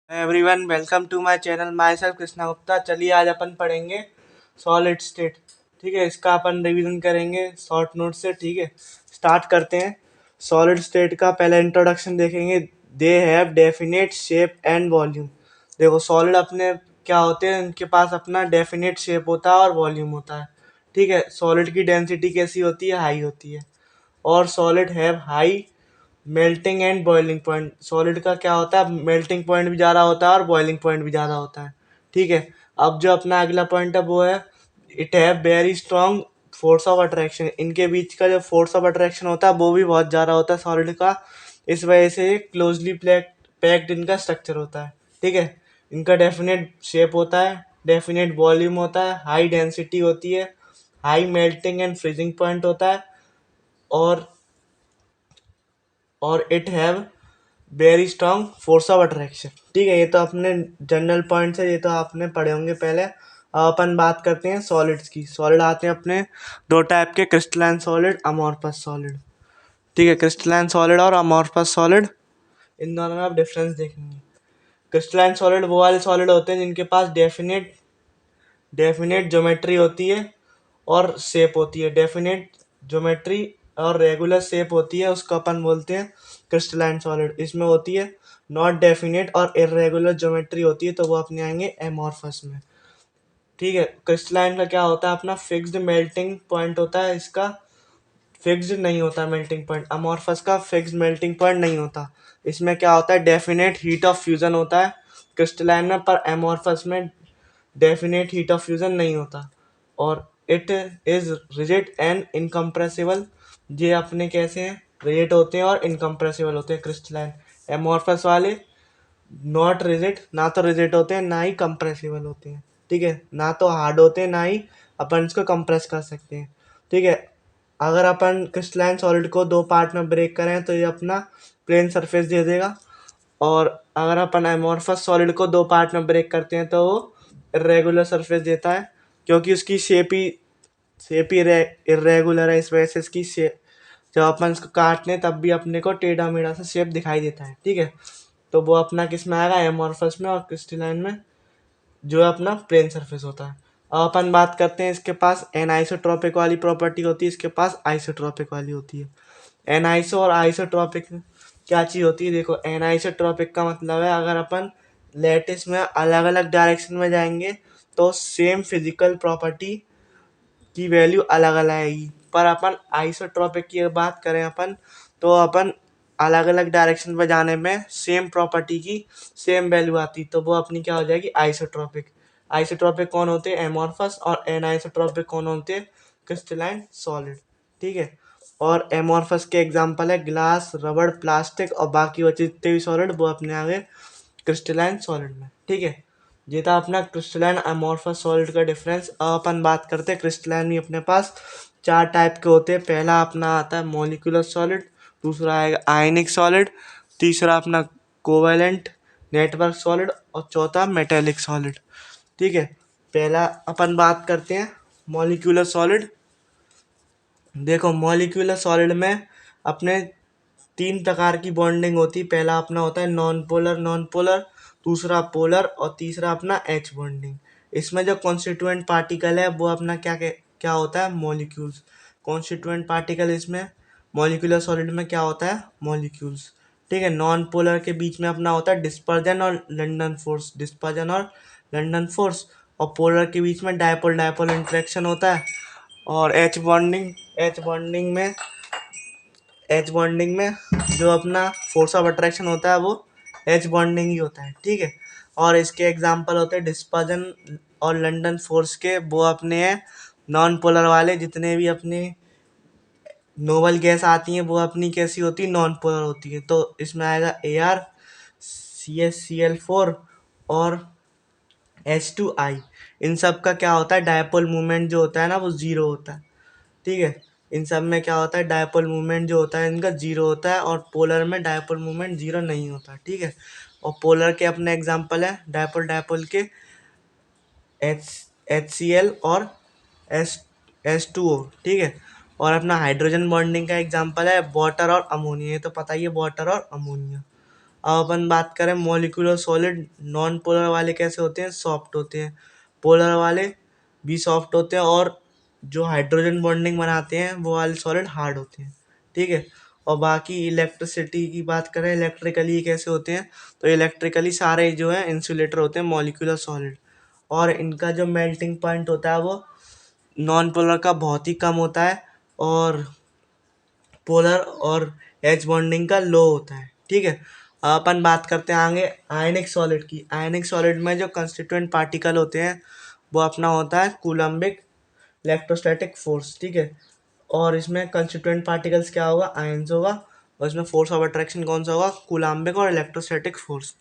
Everyone welcome to my channel myself Krishna Gupta. चलिए आज अपन पढ़ेंगे सॉलिड स्टेट। ठीक है, इसका अपन रिवीजन करेंगे शॉर्ट नोट से। ठीक है, स्टार्ट करते हैं। सॉलिड स्टेट का पहला इंट्रोडक्शन देखेंगे। They have definite shape and volume. देखो सॉलिड अपने क्या होते हैं, इनके पास अपना डेफिनेट शेप होता है और वॉल्यूम होता है। ठीक है, सॉलिड की डेंसिटी कैसी होती है? हाई होती है। और solid have high melting and boiling point. Solid का क्या होता है? मेल्टिंग पॉइंट भी ज़्यादा होता है और बॉइलिंग पॉइंट भी ज़्यादा होता है। ठीक है, अब जो अपना अगला पॉइंट है वो है it have very strong force of attraction. इनके बीच का जो फोर्स ऑफ अट्रैक्शन होता है वो भी बहुत ज़्यादा होता है सॉलिड का। इस वजह से क्लोजली पैक्ड इनका स्ट्रक्चर होता है। ठीक है, इनका डेफिनेट शेप होता है, डेफिनेट वॉल्यूम होता है, हाई डेंसिटी होती है, high melting and freezing point होता है, और it have very strong force of attraction. ठीक है, ये तो अपने जनरल पॉइंट्स है, ये तो आपने पढ़े होंगे पहले। अब अपन बात करते हैं सॉलिड्स की। सॉलिड आते हैं अपने दो टाइप के, क्रिस्टलाइन सॉलिड, अमॉर्फस सॉलिड। ठीक है, क्रिस्टलाइन सॉलिड और अमॉर्फस सॉलिड, इन दोनों में आप डिफरेंस देखेंगे। क्रिस्टलाइन सॉलिड वो वाले सॉलिड होते हैं जिनके पास डेफिनेट ज्योमेट्री होती है और शेप होती है। डेफिनेट ज्योमेट्री और रेगुलर शेप होती है, उसको अपन बोलते हैं क्रिस्टलाइन सॉलिड। इसमें होती है नॉट डेफिनेट और इरेगुलर ज्योमेट्री होती है, तो वो अपने आएंगे एमॉर्फस में। ठीक है, क्रिस्टलाइन का क्या होता है? अपना फिक्स्ड मेल्टिंग पॉइंट होता है, इसका फिक्स्ड नहीं होता मेल्टिंग पॉइंट। अमॉर्फस का फिक्स्ड मेल्टिंग पॉइंट नहीं होता। इसमें क्या होता है? डेफिनेट हीट ऑफ फ्यूजन होता है क्रिस्टलाइन में, पर एमॉर्फस में डेफिनेट हीट ऑफ फ्यूजन नहीं होता। और it is rigid and incompressible. ये अपने कैसे हैं? रिजिड होते हैं और इनकम्प्रेसिबल होते हैं क्रिस्टलाइन। एमॉर्फस वाले नॉट रिजिड, ना तो रिजिड होते हैं ना ही कंप्रेसिबल होते हैं। ठीक है, ना तो हार्ड होते हैं ना ही अपन इसको कंप्रेस कर सकते हैं। ठीक है, अगर अपन क्रिस्टलाइन सॉलिड को दो पार्ट में ब्रेक करें तो ये अपना प्लेन सरफेस दे देगा, और अगर अपन एमॉर्फस सॉलिड को दो पार्ट में ब्रेक करते हैं तो वो इरेगुलर सरफेस देता है, क्योंकि उसकी शेप ही इरेगुलर है। इस वजह से इसकी शेप, जब अपन इसको काटते हैं तब भी अपने को टेढ़ा मेढ़ा सा शेप दिखाई देता है। ठीक है, तो वो अपना किस में आएगा? एमॉर्फस में और क्रिस्टलाइन में, जो है अपना प्लेन सरफेस होता है। अब अपन बात करते हैं, इसके पास एनआइसोट्रॉपिक वाली प्रॉपर्टी होती है, इसके पास आइसोट्रॉपिक वाली होती है। एनआइसो और आइसोट्रॉपिक क्या चीज़ होती है? देखो, एनआइसोट्रॉपिक का मतलब है अगर अपन लैटिस में अलग अलग डायरेक्शन में जाएंगे तो सेम फिजिकल प्रॉपर्टी की वैल्यू अलग अलग आएगी। पर अपन आइसोट्रॉपिक की बात करें अपन, तो अपन अलग अलग डायरेक्शन में जाने में सेम प्रॉपर्टी की सेम वैल्यू आती, तो वो अपनी क्या हो जाएगी? आइसोट्रॉपिक। आइसोट्रॉपिक कौन होते हैं? एमॉर्फस। और एनाइसोट्रॉपिक कौन होते हैं? Crystalline solid. ठीक है, और एमॉर्फस के एग्जांपल है ग्लास, रबड़, प्लास्टिक, और बाकी बचे जितने भी सॉलिड वो अपने आगे क्रिस्टलाइन सॉलिड में। ठीक है, ये था अपना क्रिस्टलाइन अमॉर्फस सॉलिड का डिफरेंस। अब अपन बात करते हैं क्रिस्टलाइन में अपने पास चार टाइप के होते हैं। पहला अपना आता है मॉलिक्यूलर सॉलिड, दूसरा आएगा आयनिक सॉलिड, तीसरा अपना कोवेलेंट नेटवर्क सॉलिड, और चौथा मेटेलिक सॉलिड। ठीक है, पहला अपन बात करते हैं मॉलिक्यूलर सॉलिड। देखो, मॉलिक्यूलर सॉलिड में अपने तीन प्रकार की बॉन्डिंग होती है। पहला अपना होता है नॉन पोलर, दूसरा पोलर, और तीसरा अपना एच बॉन्डिंग। इसमें जो कॉन्स्टिट्यूएंट पार्टिकल है वो अपना क्या होता है? मॉलिक्यूल्स। कॉन्स्टिट्यूएंट पार्टिकल इसमें मॉलिक्यूलर सॉलिड में क्या होता है? मॉलिक्यूल्स। ठीक है, नॉन पोलर के बीच में अपना होता है डिस्पर्जन और लंडन फोर्स, और पोलर के बीच में डायपोल डायपोल इंटरेक्शन होता है। और एच बॉन्डिंग में जो अपना फोर्स ऑफ अट्रैक्शन होता है वो एच बॉन्डिंग ही होता है। ठीक है, और इसके एग्जांपल होते हैं डिस्पर्जन और लंडन फोर्स के, वो अपने हैं नॉन पोलर वाले। जितने भी अपने नोबल गैस आती हैं वो अपनी कैसी होती है? नॉन पोलर होती है। तो इसमें आएगा Ar, CH4 और H2I। इन सब का क्या होता है? डायपोल मूवमेंट जो होता है ना वो जीरो होता है। ठीक है, इन सब में क्या होता है? डायपोल मूवमेंट जो होता है इनका जीरो होता है, और पोलर में डायपोल मूवमेंट जीरो नहीं होता। ठीक है, और पोलर के अपने एग्जांपल है डायपोल डायपोल के HCl और H2O। ठीक है, और अपना हाइड्रोजन बॉन्डिंग का एग्जांपल है वाटर और अमोनिया। ये तो पता ही है, वाटर और अमोनिया। अब अपन बात करें मॉलिक्यूलर सॉलिड, नॉन पोलर वाले कैसे होते हैं, सॉफ्ट होते हैं, पोलर वाले भी सॉफ्ट होते हैं, और जो हाइड्रोजन बॉन्डिंग बनाते हैं वो वाले सॉलिड हार्ड होते हैं, ठीक है। और बाकी इलेक्ट्रिसिटी की बात करें, इलेक्ट्रिकली कैसे होते हैं, तो इलेक्ट्रिकली सारे जो है इंसुलेटर होते हैं मॉलिक्यूलर सॉलिड, और इनका जो मेल्टिंग पॉइंट होता है वो नॉन पोलर का बहुत ही कम होता है, और पोलर और एच बॉन्डिंग का लो होता है, ठीक है। अब अपन बात करते हैं आगे आयनिक सॉलिड की। आयनिक सॉलिड में जो कंस्टिट्यूएंट पार्टिकल होते हैं वो अपना होता है कूलम्बिक इलेक्ट्रोस्टैटिक फोर्स, ठीक है। और इसमें कंस्टिट्यूएंट पार्टिकल्स क्या होगा, आयंस होगा, और इसमें फोर्स ऑफ अट्रैक्शन कौन सा होगा, कूलम्बिक और इलेक्ट्रोस्टैटिक फोर्स।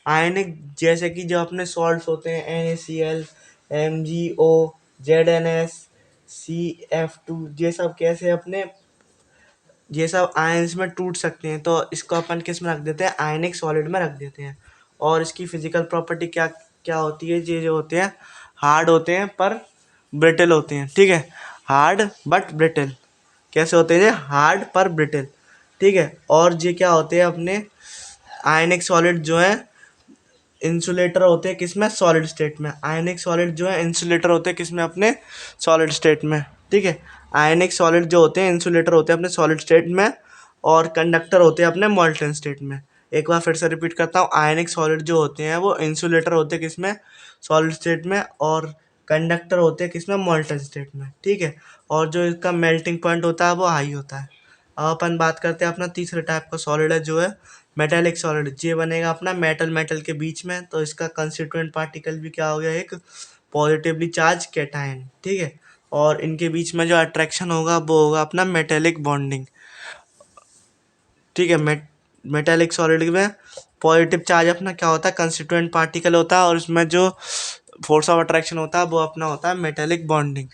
आयनिक जैसे कि जो अपने सॉल्ट्स होते हैं NaCl, MgO, ZnS, CF2, ये सब कैसे अपने ये सब आयंस में टूट सकते हैं, तो इसको अपन किस में रख देते हैं, आयनिक सॉलिड में रख देते हैं। और इसकी फिजिकल प्रॉपर्टी क्या क्या होती है, ये जो होते हैं हार्ड होते हैं पर ब्रिटल होते हैं, ठीक है। हार्ड बट ब्रिटल, कैसे होते हैं ये, हार्ड पर ब्रिटल, ठीक है। और ये क्या होते हैं अपने आयनिक सॉलिड जो है इंसुलेटर होते हैं किसमें, सॉलिड स्टेट में। आयनिक सॉलिड जो है इंसुलेटर होते हैं किसमें, अपने सॉलिड स्टेट में, ठीक है। आयनिक सॉलिड जो होते हैं इंसुलेटर होते हैं अपने सॉलिड स्टेट में, और कंडक्टर होते हैं अपने मॉल्टन स्टेट में। एक बार फिर से रिपीट करता हूँ, आयनिक सॉलिड जो होते हैं वो इंसुलेटर होते हैं किसमें, सॉलिड स्टेट में, और कंडक्टर होते हैं किसमें, मॉल्टन स्टेट में, ठीक है। और जो इसका मेल्टिंग पॉइंट होता है वो हाई होता है। अब अपन बात करते हैं अपना तीसरे टाइप का सॉलिड है जो है मेटेलिक सॉलिड। ये बनेगा अपना मेटल मेटल के बीच में, तो इसका कंस्टिट्यूएंट पार्टिकल भी क्या हो गया, एक पॉजिटिवली चार्ज कैटायन, ठीक है। और इनके बीच में जो अट्रैक्शन होगा वो होगा अपना मेटेलिक बॉन्डिंग, ठीक है। मेटेलिक सॉलिड में पॉजिटिव चार्ज अपना क्या होता है, कंस्टिट्यूएंट पार्टिकल होता है, और उसमें जो फोर्स ऑफ अट्रैक्शन होता है वो अपना होता है मेटेलिक बॉन्डिंग,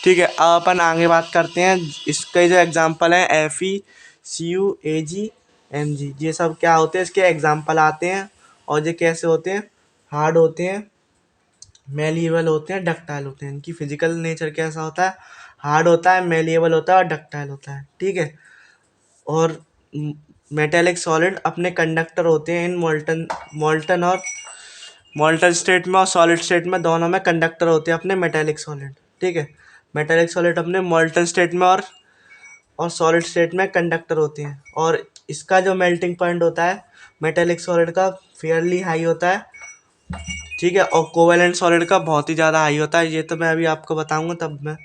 ठीक है। अब अपन आगे बात करते हैं, इसके जो एग्जांपल हैं FeCu Ag Mg, ये सब क्या होते हैं, इसके एग्जांपल आते हैं। और ये कैसे होते हैं, हार्ड होते हैं, मेलिएबल होते हैं, डक्टाइल होते हैं। इनकी फिजिकल नेचर कैसा होता है, हार्ड होता है, मेलिएबल होता है और डक्टाइल होता है, ठीक है। और मेटेलिक सॉलिड अपने कंडक्टर होते हैं इन मोल्टन मोल्टन और मोल्टन स्टेट में और सॉलिड स्टेट में, दोनों में कंडक्टर होते हैं अपने मेटेलिक सॉलिड, ठीक है। मेटेलिक सॉलिड अपने मोल्टन स्टेट में और सॉलिड स्टेट में कंडक्टर होते हैं। और इसका जो मेल्टिंग पॉइंट होता है मेटेलिक सॉलिड का फेयरली हाई होता है, ठीक है। और कोवेलेंट सॉलिड का बहुत ही ज़्यादा हाई होता है, ये तो मैं अभी आपको बताऊंगा, तब मैं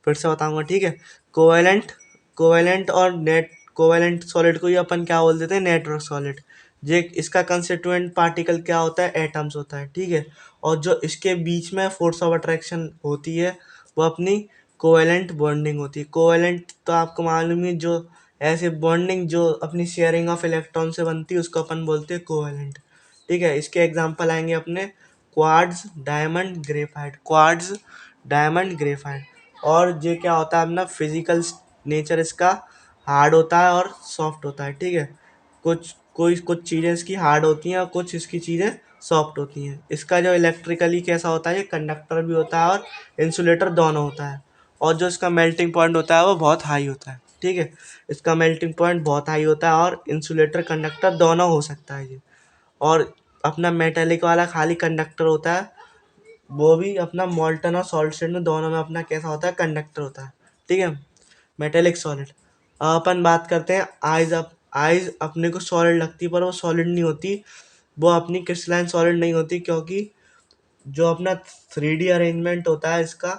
फिर से बताऊंगा, ठीक है। कोवेलेंट कोवेलेंट और नेट कोवेलेंट सॉलिड को ही अपन क्या बोल देते हैं, नेटवर्क सॉलिड। ये इसका कंस्टिट्यूएंट पार्टिकल क्या होता है, एटम्स होता है, ठीक है। और जो इसके बीच में फोर्स ऑफ अट्रैक्शन होती है वो अपनी कोवेलेंट बॉन्डिंग होती है। कोवेलेंट तो आपको मालूम ही, जो ऐसे बॉन्डिंग जो अपनी शेयरिंग ऑफ इलेक्ट्रॉन से बनती है उसको अपन बोलते हैं कोवेलेंट, ठीक है। इसके एग्जांपल आएंगे अपने quartz, diamond, graphite, quartz, diamond, graphite. और ये क्या होता है अपना फिजिकल नेचर, इसका हार्ड होता है और सॉफ्ट होता है, ठीक है। कुछ चीज़ें इसकी हार्ड होती हैं और कुछ इसकी चीज़ें सॉफ्ट होती हैं। इसका जो इलेक्ट्रिकली कैसा होता है, ये कंडक्टर भी होता है और इंसुलेटर दोनों होता है। और जो इसका मेल्टिंग पॉइंट होता है वो बहुत हाई होता है, ठीक है। इसका मेल्टिंग पॉइंट बहुत हाई होता है और इंसुलेटर कंडक्टर दोनों हो सकता है ये। और अपना मेटेलिक वाला खाली कंडक्टर होता है, वो भी अपना मॉल्टन और सॉलिड स्टेट में दोनों में अपना कैसा होता है, कंडक्टर होता है, ठीक है। Metallic solid. अब अपन बात करते हैं आइज। आइज अपने को सॉलिड लगती है पर वो सॉलिड नहीं होती, वो अपनी क्रिस्टलाइन सॉलिड नहीं होती, क्योंकि जो अपना 3D अरेंजमेंट होता है इसका,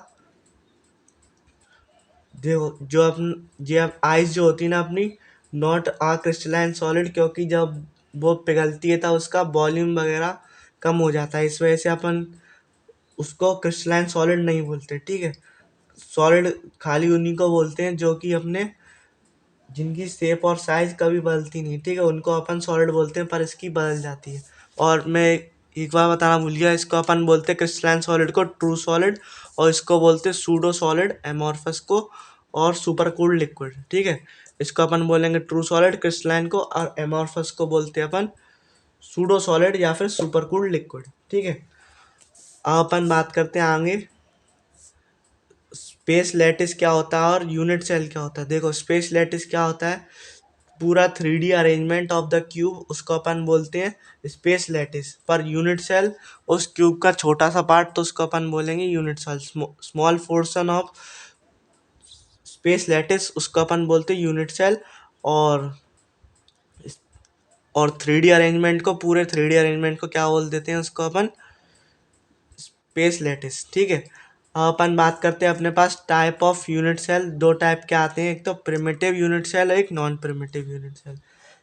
जो अपन ये आइस जो होती है ना अपनी, नॉट आ क्रिस्टलाइन सॉलिड, क्योंकि जब वो पिघलती है तब उसका वॉल्यूम वगैरह कम हो जाता है, इस वजह से अपन उसको क्रिस्टलाइन सॉलिड नहीं बोलते, ठीक है। सॉलिड खाली उन्हीं को बोलते हैं जो कि अपने जिनकी शेप और साइज कभी बदलती नहीं, ठीक है, उनको अपन सॉलिड बोलते हैं, पर इसकी बदल जाती है। और मैं एक बार बताना भूल गया, इसको अपन बोलते हैं क्रिस्टलाइन सॉलिड को ट्रू सॉलिड, और इसको बोलते हैं सूडो सॉलिड एमॉर्फस को, और सुपर कूल्ड लिक्विड, ठीक है। इसको अपन बोलेंगे ट्रू सॉलिड क्रिस्टलाइन को, और एमॉर्फस को बोलते हैं अपन सूडो सॉलिड या फिर सुपर कूल्ड लिक्विड, ठीक है। अब अपन बात करते हैं आगे स्पेस लैटिस क्या होता है और यूनिट सेल क्या होता है। देखो स्पेस लैटिस क्या होता है, पूरा 3D arrangement of the cube उसको अपन बोलते हैं स्पेस लैटिस। पर यूनिट सेल उस क्यूब का छोटा सा पार्ट, तो उसको अपन बोलेंगे unit cell. Small portion of space lattice उसको अपन बोलते हैं यूनिट सेल। और 3D अरेंजमेंट को, पूरे 3D अरेंजमेंट को क्या बोल देते हैं, उसको अपन स्पेस लैटिस। ठीक है। अब अपन बात करते हैं अपने पास टाइप ऑफ यूनिट सेल। दो टाइप के आते हैं, एक तो प्रिमिटिव यूनिट सेल और एक non primitive unit cell.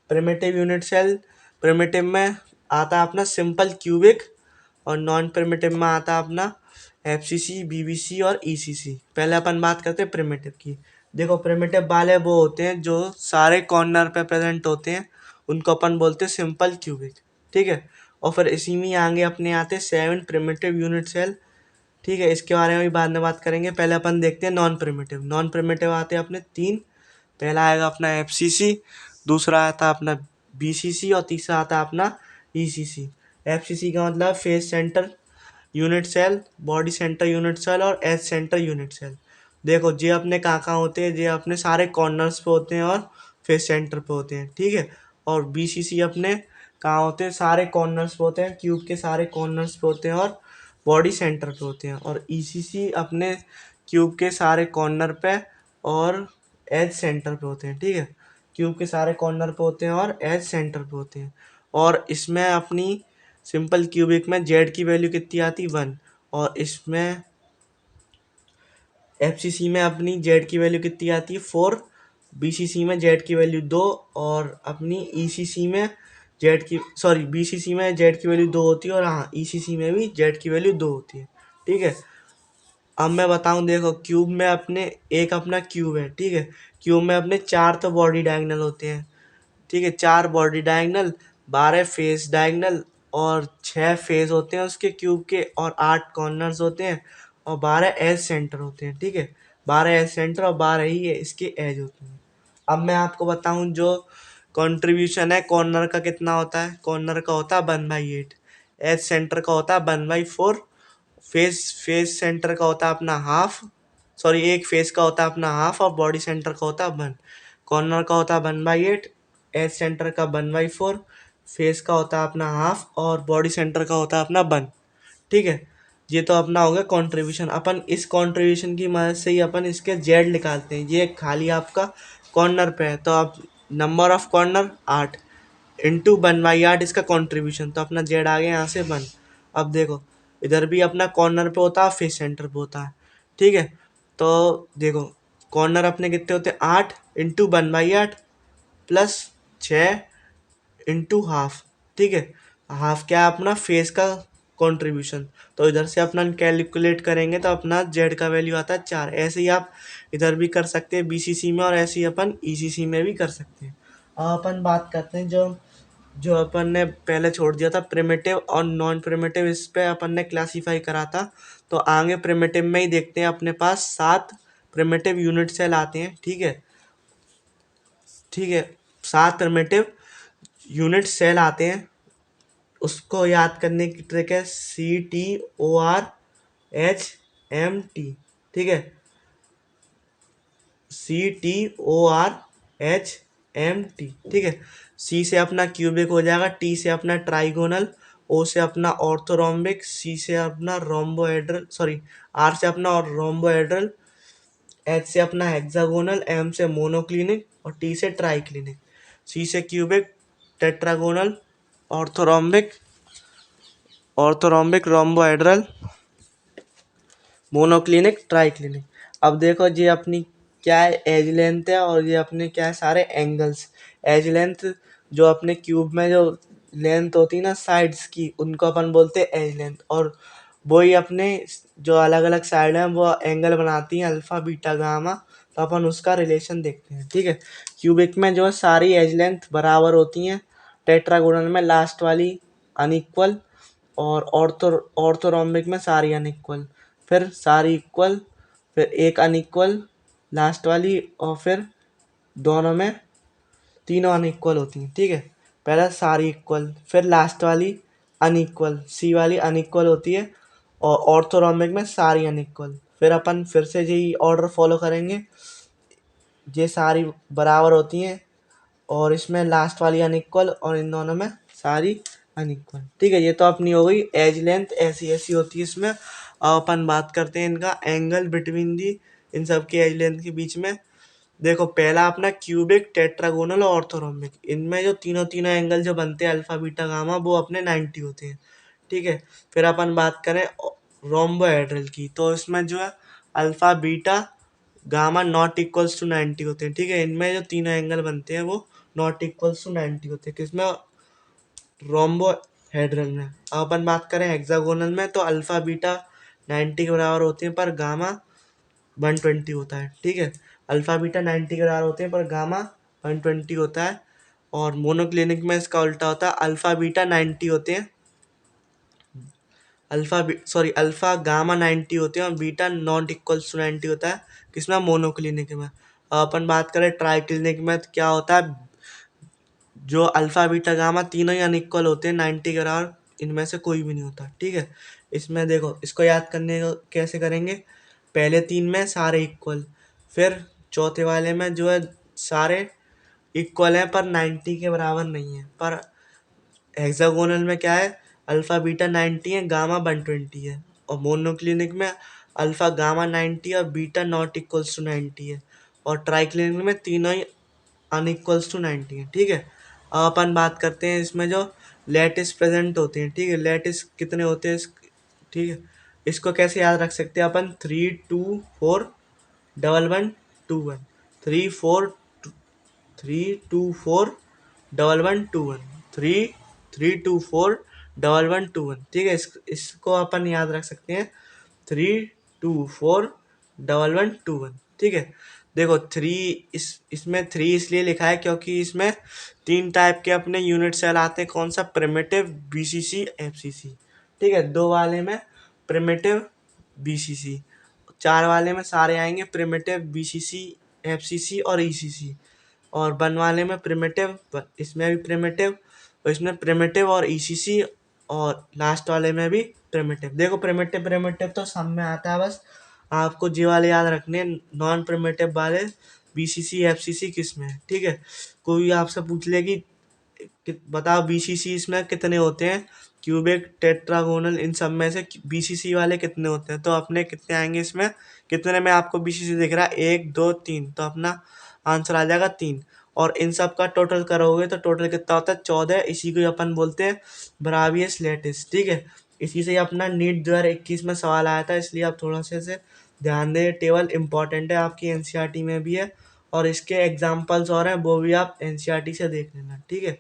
Primitive unit cell, primitive में आता है अपना सिंपल क्यूबिक, और नॉन प्रिमिटिव में आता है अपना एफसीसी, बीबीसी और ईसीसी। पहले अपन बात करते हैं प्रिमिटिव की। देखो, प्रिमिटिव वाले वो होते हैं जो सारे कॉर्नर पे प्रेजेंट होते हैं, उनको अपन बोलते हैं सिंपल क्यूबिक। ठीक है। और फिर इसी में आगे अपने आते हैं 7 प्रिमिटिव यूनिट सेल। ठीक है, इसके बारे में भी बाद में बात करेंगे। पहले अपन देखते हैं नॉन प्रिमिटिव। नॉन प्रिमिटिव आते हैं अपने 3। पहला आएगा अपना एफसीसी, दूसरा आता है अपना बीसीसी और तीसरा आता है अपना ईसीसी। एफसीसी का मतलब face centre unit cell, body centre unit cell और एज सेंटर यूनिट सेल। देखो, ये अपने कहाँ कहाँ होते हैं, ये अपने सारे कॉर्नर्स पे होते हैं और फेस सेंटर पे होते हैं। ठीक है। और बीसीसी अपने कहाँ होते हैं, सारे कॉर्नर्स पे होते हैं, क्यूब के सारे कॉर्नर्स पे होते हैं और बॉडी सेंटर पे होते हैं। और ईसीसी अपने क्यूब के सारे कॉर्नर पे और एज सेंटर पे होते हैं। ठीक है। क्यूब के सारे कॉर्नर पे होते हैं और एज सेंटर पे होते हैं। और इसमें अपनी सिंपल क्यूबिक में जेड की वैल्यू कितनी आती, 1। और इसमें एफसीसी में अपनी जेड की वैल्यू कितनी आती है, 4। बीसीसी में जेड की वैल्यू 2। और अपनी ईसीसी में जेड की, सॉरी, बीसीसी में जेड की वैल्यू 2 होती है, और हाँ, ईसीसी में भी जेड की वैल्यू 2 होती है। ठीक है। अब मैं बताऊं, देखो, क्यूब में अपने एक अपना क्यूब है। ठीक है। क्यूब में अपने 4 तो बॉडी डायगोनल होते हैं। ठीक है, 4 बॉडी डायगोनल, 12 फेस डायगोनल, और 6 फेस होते हैं उसके क्यूब के, और 8 कॉर्नर्स होते हैं, और 12 एज सेंटर होते हैं। ठीक है। 12 एज सेंटर और 12 ही है इसके एज होते हैं। अब मैं आपको बताऊं, जो कंट्रीब्यूशन है कॉर्नर का कितना होता है। कॉर्नर का होता है 1/8। एज सेंटर का होता है 1/4। फेस फेस सेंटर का होता है अपना हाफ, सॉरी, एक फेस का होता है अपना हाफ, और बॉडी सेंटर का होता है 1। कॉर्नर का होता है 1/8, एज सेंटर का 1/4, फेस का होता है अपना हाफ, और बॉडी सेंटर का होता है अपना 1। ठीक है। ये तो अपना हो गया कंट्रीब्यूशन। अपन इस कंट्रीब्यूशन की मदद से ही अपन इसके जेड निकालते हैं। ये खाली आपका कॉर्नर पे है, तो आप नंबर ऑफ कॉर्नर 8 इंटू 1/8 इसका कंट्रीब्यूशन, तो अपना जेड आ गया यहाँ से 1। अब देखो, इधर भी अपना कॉर्नर पे होता है, फेस सेंटर पे होता है। ठीक है। तो देखो, कॉर्नर अपने कितने होते हैं, 8 इंटू 1/8 प्लस 6 इंटू हाफ। ठीक है। हाफ क्या है, अपना फेस का कंट्रीब्यूशन। तो इधर से अपना कैलकुलेट करेंगे तो अपना जेड का वैल्यू आता है 4। ऐसे ही आप इधर भी कर सकते हैं बीसीसी में, और ऐसे ही अपन ईसीसी में भी कर सकते हैं। अब अपन बात करते हैं, जो जो अपन ने पहले छोड़ दिया था प्रिमिटिव और नॉन प्रिमिटिव, इस पे अपन ने क्लासीफाई करा था। तो आगे प्रिमिटिव में ही देखते हैं, अपने पास 7 प्रिमिटिव यूनिट सेल आते हैं। ठीक है। ठीक है। 7 प्रिमिटिव यूनिट सेल आते हैं। उसको याद करने की ट्रिक है CTORHMT। ठीक है। CTORHMT। ठीक है। सी से अपना क्यूबिक हो जाएगा, टी से अपना ट्राइगोनल, ओ से अपना ऑर्थोरोम्बिक, सी से अपना रोम्बोहेड्रल, सॉरी, आर से अपना और रोम्बोहेड्रल, एच से अपना हेक्सागोनल, एम से मोनोक्लिनिक, और टी से ट्राइक्लिनिक। सी से cubic, tetragonal, orthorhombic, rhombohedral, monoclinic, triclinic. अब देखो, ये अपनी क्या है, एज लेंथ है, और ये अपने क्या है, सारे एंगल्स। एज लेंथ, जो अपने क्यूब में जो लेंथ होती है ना साइड्स की, उनको अपन बोलते हैं एज लेंथ। और वही अपने जो अलग अलग साइड हैं वो एंगल बनाती हैं, अल्फा बीटा गामा। तो अपन उसका रिलेशन देखते हैं। ठीक है। क्यूबिक में जो है सारी एज लेंथ बराबर होती हैं, टेट्रागोनल में लास्ट वाली अनइक्वल, और ऑर्थोरोम्बिक में सारी अनइक्वल, फिर सारी इक्वल, फिर एक अनइक्वल लास्ट वाली, और फिर दोनों में तीनों अनइक्वल होती हैं। ठीक है। पहले सारी इक्वल, फिर लास्ट वाली अनइक्वल, सी वाली अनइक्वल होती है, और ऑर्थोरोम्बिक में सारी अनइक्वल। फिर अपन फिर से यही ऑर्डर फॉलो करेंगे, ये सारी बराबर होती हैं, और इसमें लास्ट वाली अनइक्वल और इन दोनों में सारी अनइक्वल। ठीक है, ये तो अपनी हो गई एज लेंथ, ऐसी ऐसी होती है इसमें। अब अपन बात करते हैं इनका एंगल बिटवीन दी, इन सब की एज लेंथ के बीच में। देखो पहला अपना क्यूबिक, टेट्रागोनल और ऑर्थोरोम्बिक, इनमें जो तीनों तीनों एंगल जो बनते हैं अल्फा बीटा गामा, वो अपने 90 होते हैं। ठीक है, फिर अपन बात करें रोम्बोहेड्रल की, तो इसमें जो है alpha beta gamma not equals to 90 होते हैं। ठीक है, इनमें जो तीनों एंगल बनते हैं वो नॉट इक्वल्स टू 90 होते हैं। किसमें? रोम्बोहेड्रल में। अब अपन बात करें हेक्सागोनल में, तो अल्फा बीटा 90 के बराबर होते हैं पर गामा 120 होता है। ठीक है, अल्फा बीटा 90 के बराबर होते हैं पर गामा 120 होता है। और मोनोक्लिनिक में इसका उल्टा होता है, अल्फा बीटा 90 होते हैं, अल्फा गामा 90 होते हैं और बीटा नॉट इक्वल्स टू 90 होता है। किसमें? मोनोक्लिनिक में। अब अपन बात करें ट्राइक्लिनिक में, तो क्या होता है, जो अल्फा बीटा गामा तीनों ही अनइक्वल होते हैं 90 के बराबर, इनमें से कोई भी नहीं होता। ठीक है, इसमें देखो इसको याद करने को कैसे करेंगे, पहले तीन में सारे इक्वल, फिर चौथे वाले में जो है सारे इक्वल हैं पर 90 के बराबर नहीं है। पर हेक्सागोनल में क्या है, अल्फा बीटा 90 है, गामा 120 है। और मोनोक्लिनिक में अल्फा गामा 90 और बीटा नॉट इक्वल्स टू 90 है। और ट्राइक्लिनिक में तीनों ही अनइक्वल्स टू 90 है। ठीक है, अब अपन बात करते हैं इसमें जो लैटिस प्रेजेंट होते हैं। ठीक है, लैटिस कितने होते हैं ठीक है, इसको कैसे याद रख सकते हैं अपन, 3 2 4 1 1 2 1, 3 4 3 2 4 1 1 2 1, 3 3 2 4 1 1 2 1। ठीक है, इसको अपन याद रख सकते हैं 3 2 4 1 1 2 1। ठीक है, देखो थ्री, इसमें थ्री इसलिए लिखा है क्योंकि इसमें तीन टाइप के अपने यूनिट सेल आते हैं। कौन सा? Primitive, BCC, FCC. ठीक है, दो वाले में प्रिमिटिव, बीसीसी, चार वाले में सारे आएंगे प्रिमिटिव, बीसीसी, एफसीसी और ईसीसी। और वन वाले में प्रिमिटिव, इसमें भी प्रिमिटिव, और इसमें प्रिमिटिव और ईसीसी, और लास्ट वाले में भी प्रिमिटिव। देखो प्रिमिटिव प्रिमिटिव तो सब में आता है, बस आपको जी वाले याद रखने, नॉन प्रिमिटिव वाले बीसीसी एफसीसी किस में है। ठीक है, कोई आपसे पूछ ले कि बताओ बीसीसी इसमें कितने होते हैं, क्यूबिक, टेट्रागोनल, इन सब में से बीसीसी वाले कितने होते हैं, तो अपने कितने आएंगे इसमें, कितने में आपको बीसीसी दिख रहा है, 1 2 3, तो अपना आंसर आ जाएगा 3। और इन सब का टोटल करोगे तो टोटल कितना होता है, 14। इसी को अपन बोलते हैं ब्रावियस लैटिस। ठीक है, इसी से अपना नीट 2021 में सवाल आया था, इसलिए आप थोड़ा से ध्यान दें, टेबल इंपॉर्टेंट है, आपकी एनसीईआरटी में भी है और इसके एग्जाम्पल्स और हैं, वो भी आप एनसीईआरटी से देख लेना। ठीक है,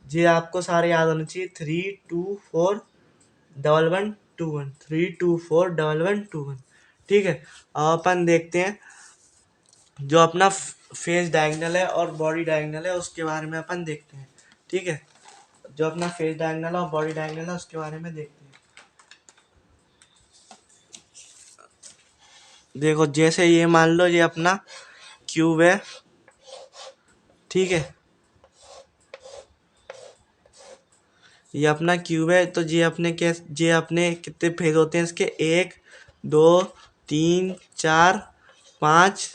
ये आपको सारे याद होने चाहिए, 3 2 4 1 1 2 1, 3 2 4 1 1 2 1। ठीक है, अब अपन देखते हैं जो अपना फेस डायगोनल है और बॉडी डायगोनल है उसके बारे में अपन देखते हैं। ठीक है, जो अपना फेस डायगोनल और बॉडी डायगोनल है उसके बारे में देखते हैं। देखो जैसे ये मान लो ये अपना क्यूब है। ठीक है, ये अपना क्यूब है, तो ये अपने कितने फेस होते हैं इसके, 1 2 3 4 5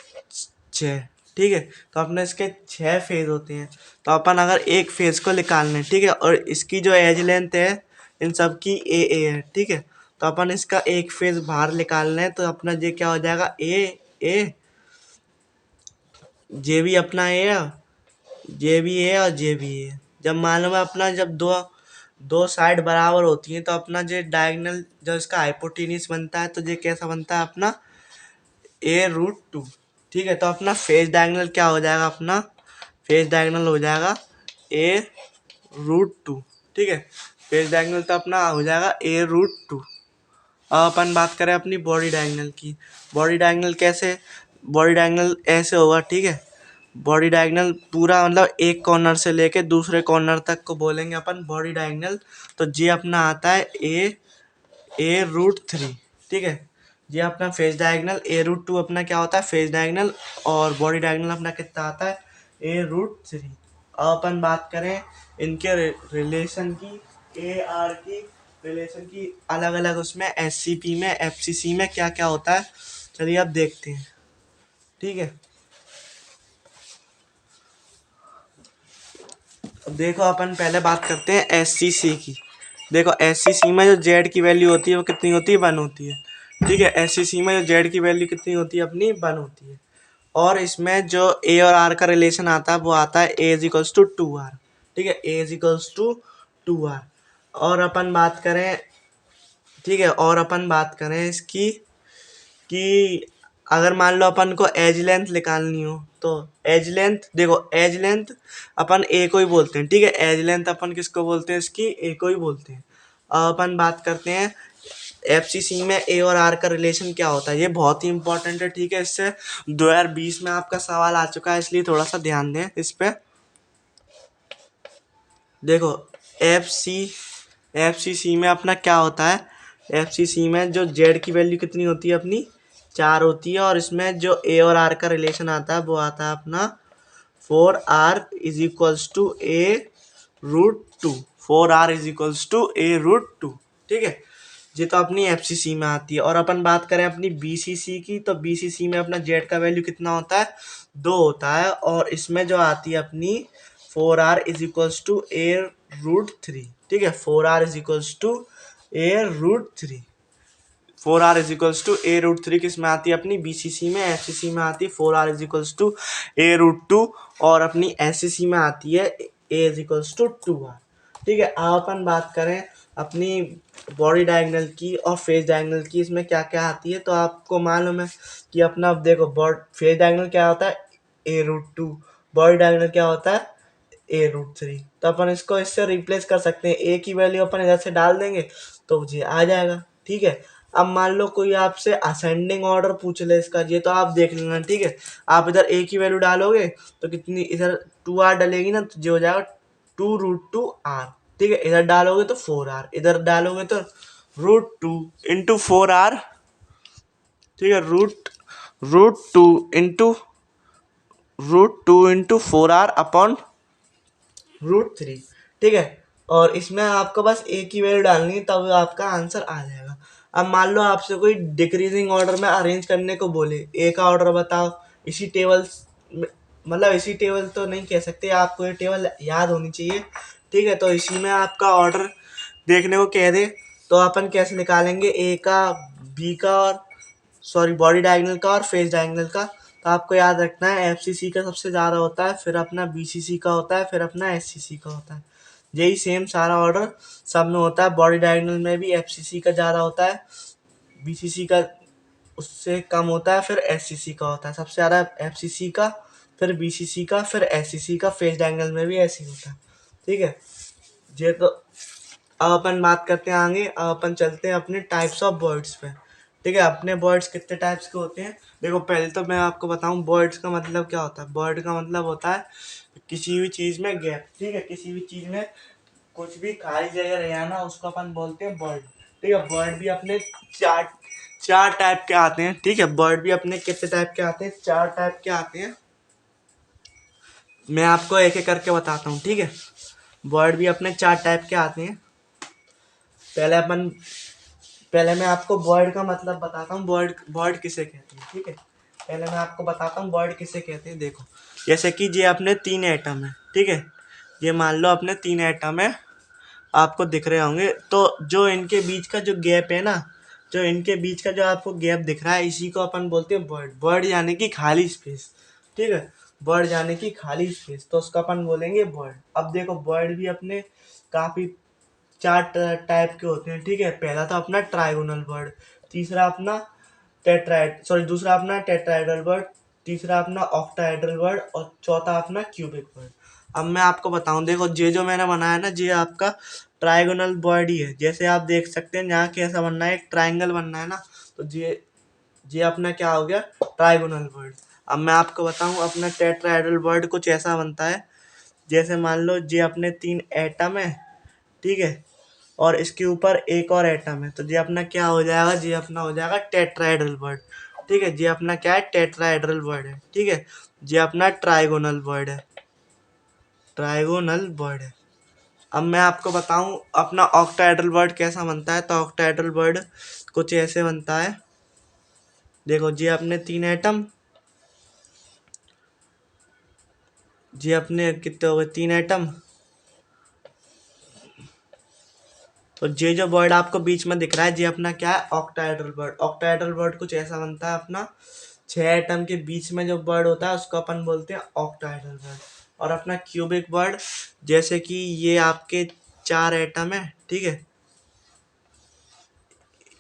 6। ठीक है, तो अपने इसके 6 फेज होते हैं। तो अपन अगर एक फेज को निकालने, ठीक है, और इसकी जो एज लेंथ है इन सब की ए है। ठीक है, तो अपन इसका एक फेज बाहर निकालना है, तो अपना ये क्या हो जाएगा, ए, ये भी अपना ए है, ये भी ए और ये भी ए। जब मालूम है अपना, जब दो दो साइड बराबर होती हैं तो अपना जो डायगोनल, जो इसका हाइपोटेन्यूस बनता है, तो ये कैसा बनता है अपना, A√2। ठीक है, तो अपना फेस डायगोनल क्या हो जाएगा, अपना फेस डायगोनल हो जाएगा A√2। ठीक है, फेस डायगोनल तो अपना हो जाएगा A√2। अब अपन बात करें अपनी बॉडी डायगोनल की। बॉडी डायगोनल कैसे, बॉडी डायगोनल ऐसे होगा। ठीक है, बॉडी डायगोनल पूरा मतलब एक कॉर्नर से लेके दूसरे कॉर्नर तक को बोलेंगे अपन बॉडी डायगोनल। तो ये अपना आता है A√3। ठीक है, ये अपना फेस डायगोनल, A√2 अपना क्या होता है, फेस डायगोनल, और बॉडी डायगोनल अपना कितना आता है, A√3। अब अपन बात करें इनके रिलेशन की, AR की रिलेशन की, अलग अलग उसमें SCP में, FCC में क्या क्या होता है, चलिए अब देखते हैं। ठीक है, अब देखो अपन पहले बात करते हैं SCC की। देखो SCC में जो Z की वैल्यू होती है वो कितनी होती है, 1 होती है। ठीक है, SCC में जो Z की वैल्यू कितनी होती है अपनी, 1 होती है। और इसमें जो A और R का रिलेशन आता है वो आता है A is equals to 2R। ठीक है, A is equals to 2R। और अपन बात करें, ठीक है, और अपन बात करें इसकी कि अगर मान लो अपन को एज लेंथ निकालनी हो तो एज लेंथ, देखो एज लेंथ अपन ए को ही बोलते हैं। ठीक है, एज लेंथ अपन किसको बोलते हैं, इसकी ए को ही बोलते हैं। अब अपन बात करते हैं FCC में ए और आर का रिलेशन क्या होता है। ये बहुत ही इंपॉर्टेंट है। ठीक है, इससे 2020 में आपका सवाल आ चुका है, इसलिए थोड़ा सा ध्यान दें इस पे। देखो FCC में अपना क्या होता है, FCC में जो Z की वैल्यू कितनी होती है अपनी, 4 होती है। और इसमें जो A और R का रिलेशन आता है वो आता है अपना 4R is equals to A√2। 4R is equals to A√2। ठीक है, ये तो अपनी FCC में आती है। और अपन बात करें अपनी BCC की, तो BCC में अपना Z का वैल्यू कितना होता है, 2 होता है। और इसमें जो आती है अपनी 4R is equals to A√3। ठीक है, 4R is equals to A√3। 4R is equals to A√3 किस में आती है अपनी, BCC में। FCC में आती है 4R is equals to A√2। और अपनी SCC में आती है A is equals to 2R। ठीक है, अब अपन बात करें अपनी बॉडी डायगोनल की और फेस डायगोनल की, इसमें क्या क्या आती है। तो आपको मालूम है कि अपना देखो फेस डायगोनल क्या होता है, A√2। बॉडी डायगोनल क्या होता है, A√3। तो अपन इसको इससे रिप्लेस कर सकते हैं, ए की वैल्यू अपन इधर से डाल देंगे तो मुझे आ जाएगा। ठीक है, अब मान लो कोई आपसे असेंडिंग ऑर्डर पूछ ले इसका, ये तो आप देख लेना। ठीक है, आप इधर ए की वैल्यू डालोगे तो कितनी, इधर 2R डलेगी ना, तो ये हो जाएगा 2√2R। ठीक है, इधर डालोगे तो 4R, इधर डालोगे तो √2 × 4R। ठीक है, √2 × 4R/√3। ठीक है, और इसमें आपको बस ए की वैल्यू डालनी है तब आपका आंसर आ जाएगा। अब मान लो आपसे कोई डिक्रीजिंग ऑर्डर में अरेंज करने को बोले, ए का ऑर्डर बताओ इसी टेबल, मतलब इसी टेबल तो नहीं कह सकते, आपको ये टेबल याद होनी चाहिए। ठीक है, तो इसी में आपका ऑर्डर देखने को कह दे तो अपन कैसे निकालेंगे, ए का, बी का, और सॉरी बॉडी डायगोनल का और फेस डायगोनल का। तो आपको याद रखना है FCC का सबसे ज़्यादा होता है, फिर अपना BCC का होता है, फिर अपना SCC का होता है। यही सेम सारा ऑर्डर सब में होता है। बॉडी डायगोनल में भी FCC का ज़्यादा होता है, BCC का उससे कम होता है, फिर SCC का होता है। सबसे ज़्यादा FCC का, फिर BCC का, फिर SCC का। फेस डायगोनल में भी ऐसे ही होता है। ठीक है, ये तो अब अपन बात करते हैं आगे। अब अपन चलते हैं अपने टाइप्स ऑफ वर्ड्स पे। ठीक है, अपने वर्ड्स कितने टाइप्स के होते हैं। देखो पहले तो मैं आपको बताऊं वर्ड्स का मतलब क्या होता है। वर्ड का मतलब होता है किसी भी चीज़ में गैप। ठीक है, किसी भी चीज़ में कुछ भी खाली जगह रहे ना, उसको अपन बोलते हैं वर्ड। ठीक है, वर्ड भी अपने चार चार टाइप के आते हैं। ठीक है, वर्ड भी अपने कितने टाइप के आते हैं, 4 टाइप के आते हैं। मैं आपको एक एक करके बताता हूँ। ठीक है, वर्ड भी अपने 4 टाइप के आते हैं। पहले मैं आपको वर्ड का मतलब बताता हूँ, वर्ड वर्ड किसे कहते हैं। ठीक है, पहले मैं आपको बताता हूँ वर्ड किसे कहते हैं। देखो जैसे कि ये अपने 3 एटम है। ठीक है, ये मान लो अपने 3 एटम है, आपको दिख रहे होंगे। तो जो इनके बीच का जो गैप है ना, जो इनके बीच का जो आपको गैप दिख रहा है, इसी को अपन बोलते हैं वर्ड। वर्ड यानी कि खाली स्पेस। ठीक है, वर्ड यानी कि खाली स्पेस, तो उसका अपन बोलेंगे वर्ड। अब देखो वर्ड भी अपने काफ़ी 4 टाइप के होते हैं। ठीक है, पहला था अपना ट्राइगोनल वर्ड, तीसरा अपना दूसरा अपना टेट्राहेड्रल वर्ड, तीसरा अपना ऑक्टाहेड्रल वर्ड, और चौथा अपना क्यूबिक वर्ड। अब मैं आपको बताऊं, देखो ये जो मैंने बनाया ना, ये आपका ट्राइगोनल वर्ड ही है। जैसे आप देख सकते हैं यहाँ कैसा बनना है, एक ट्राइंगल बनना है ना, तो ये अपना क्या हो गया, ट्राइगोनल वर्ड। अब मैं आपको बताऊं अपना टेट्राहेड्रल वर्ड कुछ ऐसा बनता है, जैसे मान लो ये अपने 3 एटम है। ठीक है, और इसके ऊपर एक और एटम है, तो ये अपना क्या हो जाएगा, ये अपना हो जाएगा टेट्राहेड्रल वर्ड। ठीक है, ये अपना क्या है, टेट्राहेड्रल वर्ड है। ठीक है, ये अपना ट्राइगोनल वर्ड है, ट्राइगोनल वर्ड है। अब मैं आपको बताऊं अपना ऑक्टाहेड्रल वर्ड कैसा बनता है। तो ऑक्टाहेड्रल वर्ड कुछ ऐसे बनता है, देखो ये अपने 3 एटम, ये अपने कितने हो गए, 3 एटम, तो ये जो वर्ड आपको बीच में दिख रहा है ये अपना क्या है, ऑक्टाहेड्रल वर्ड। ऑक्टाहेड्रल वर्ड कुछ ऐसा बनता है अपना 6 एटम के बीच में जो वर्ड होता है उसको अपन बोलते हैं ऑक्टाहेड्रल वर्ड। और अपना क्यूबिक वर्ड, जैसे कि ये आपके 4 एटम है, ठीक है,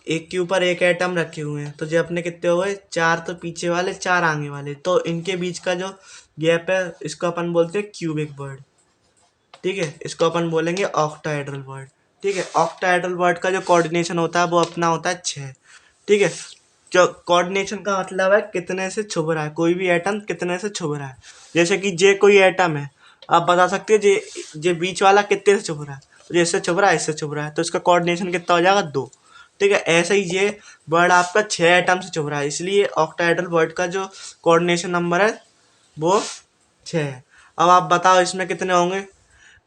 एक के ऊपर एक एटम रखे हुए हैं, तो जो अपने कितने हो गए, 4 तो पीछे वाले 4 आगे वाले, तो इनके बीच का जो गैप है इसको अपन बोलते हैं क्यूबिक वर्ड, ठीक है। इसको अपन बोलेंगे ऑक्टाहेड्रल वर्ड, ठीक है। ऑक्टाहेड्रल वर्ड का जो कोऑर्डिनेशन होता है वो अपना होता है 6, ठीक है। जो कोऑर्डिनेशन का मतलब है कितने से छुप रहा है, कोई भी एटम कितने से छुप रहा है। जैसे कि जे कोई एटम है, आप बता सकते हो जे बीच वाला कितने से छुप रहा है, तो जैसे छुप रहा है इससे छुप रहा है, तो इसका कोऑर्डिनेशन कितना हो जाएगा, 2, ठीक है। ऐसे ही ये वर्ड आपका 6 एटम से छुप रहा है, इसलिए ऑक्टाहेड्रल वर्ड का जो कोऑर्डिनेशन नंबर है वो 6 है। अब आप बताओ इसमें कितने होंगे।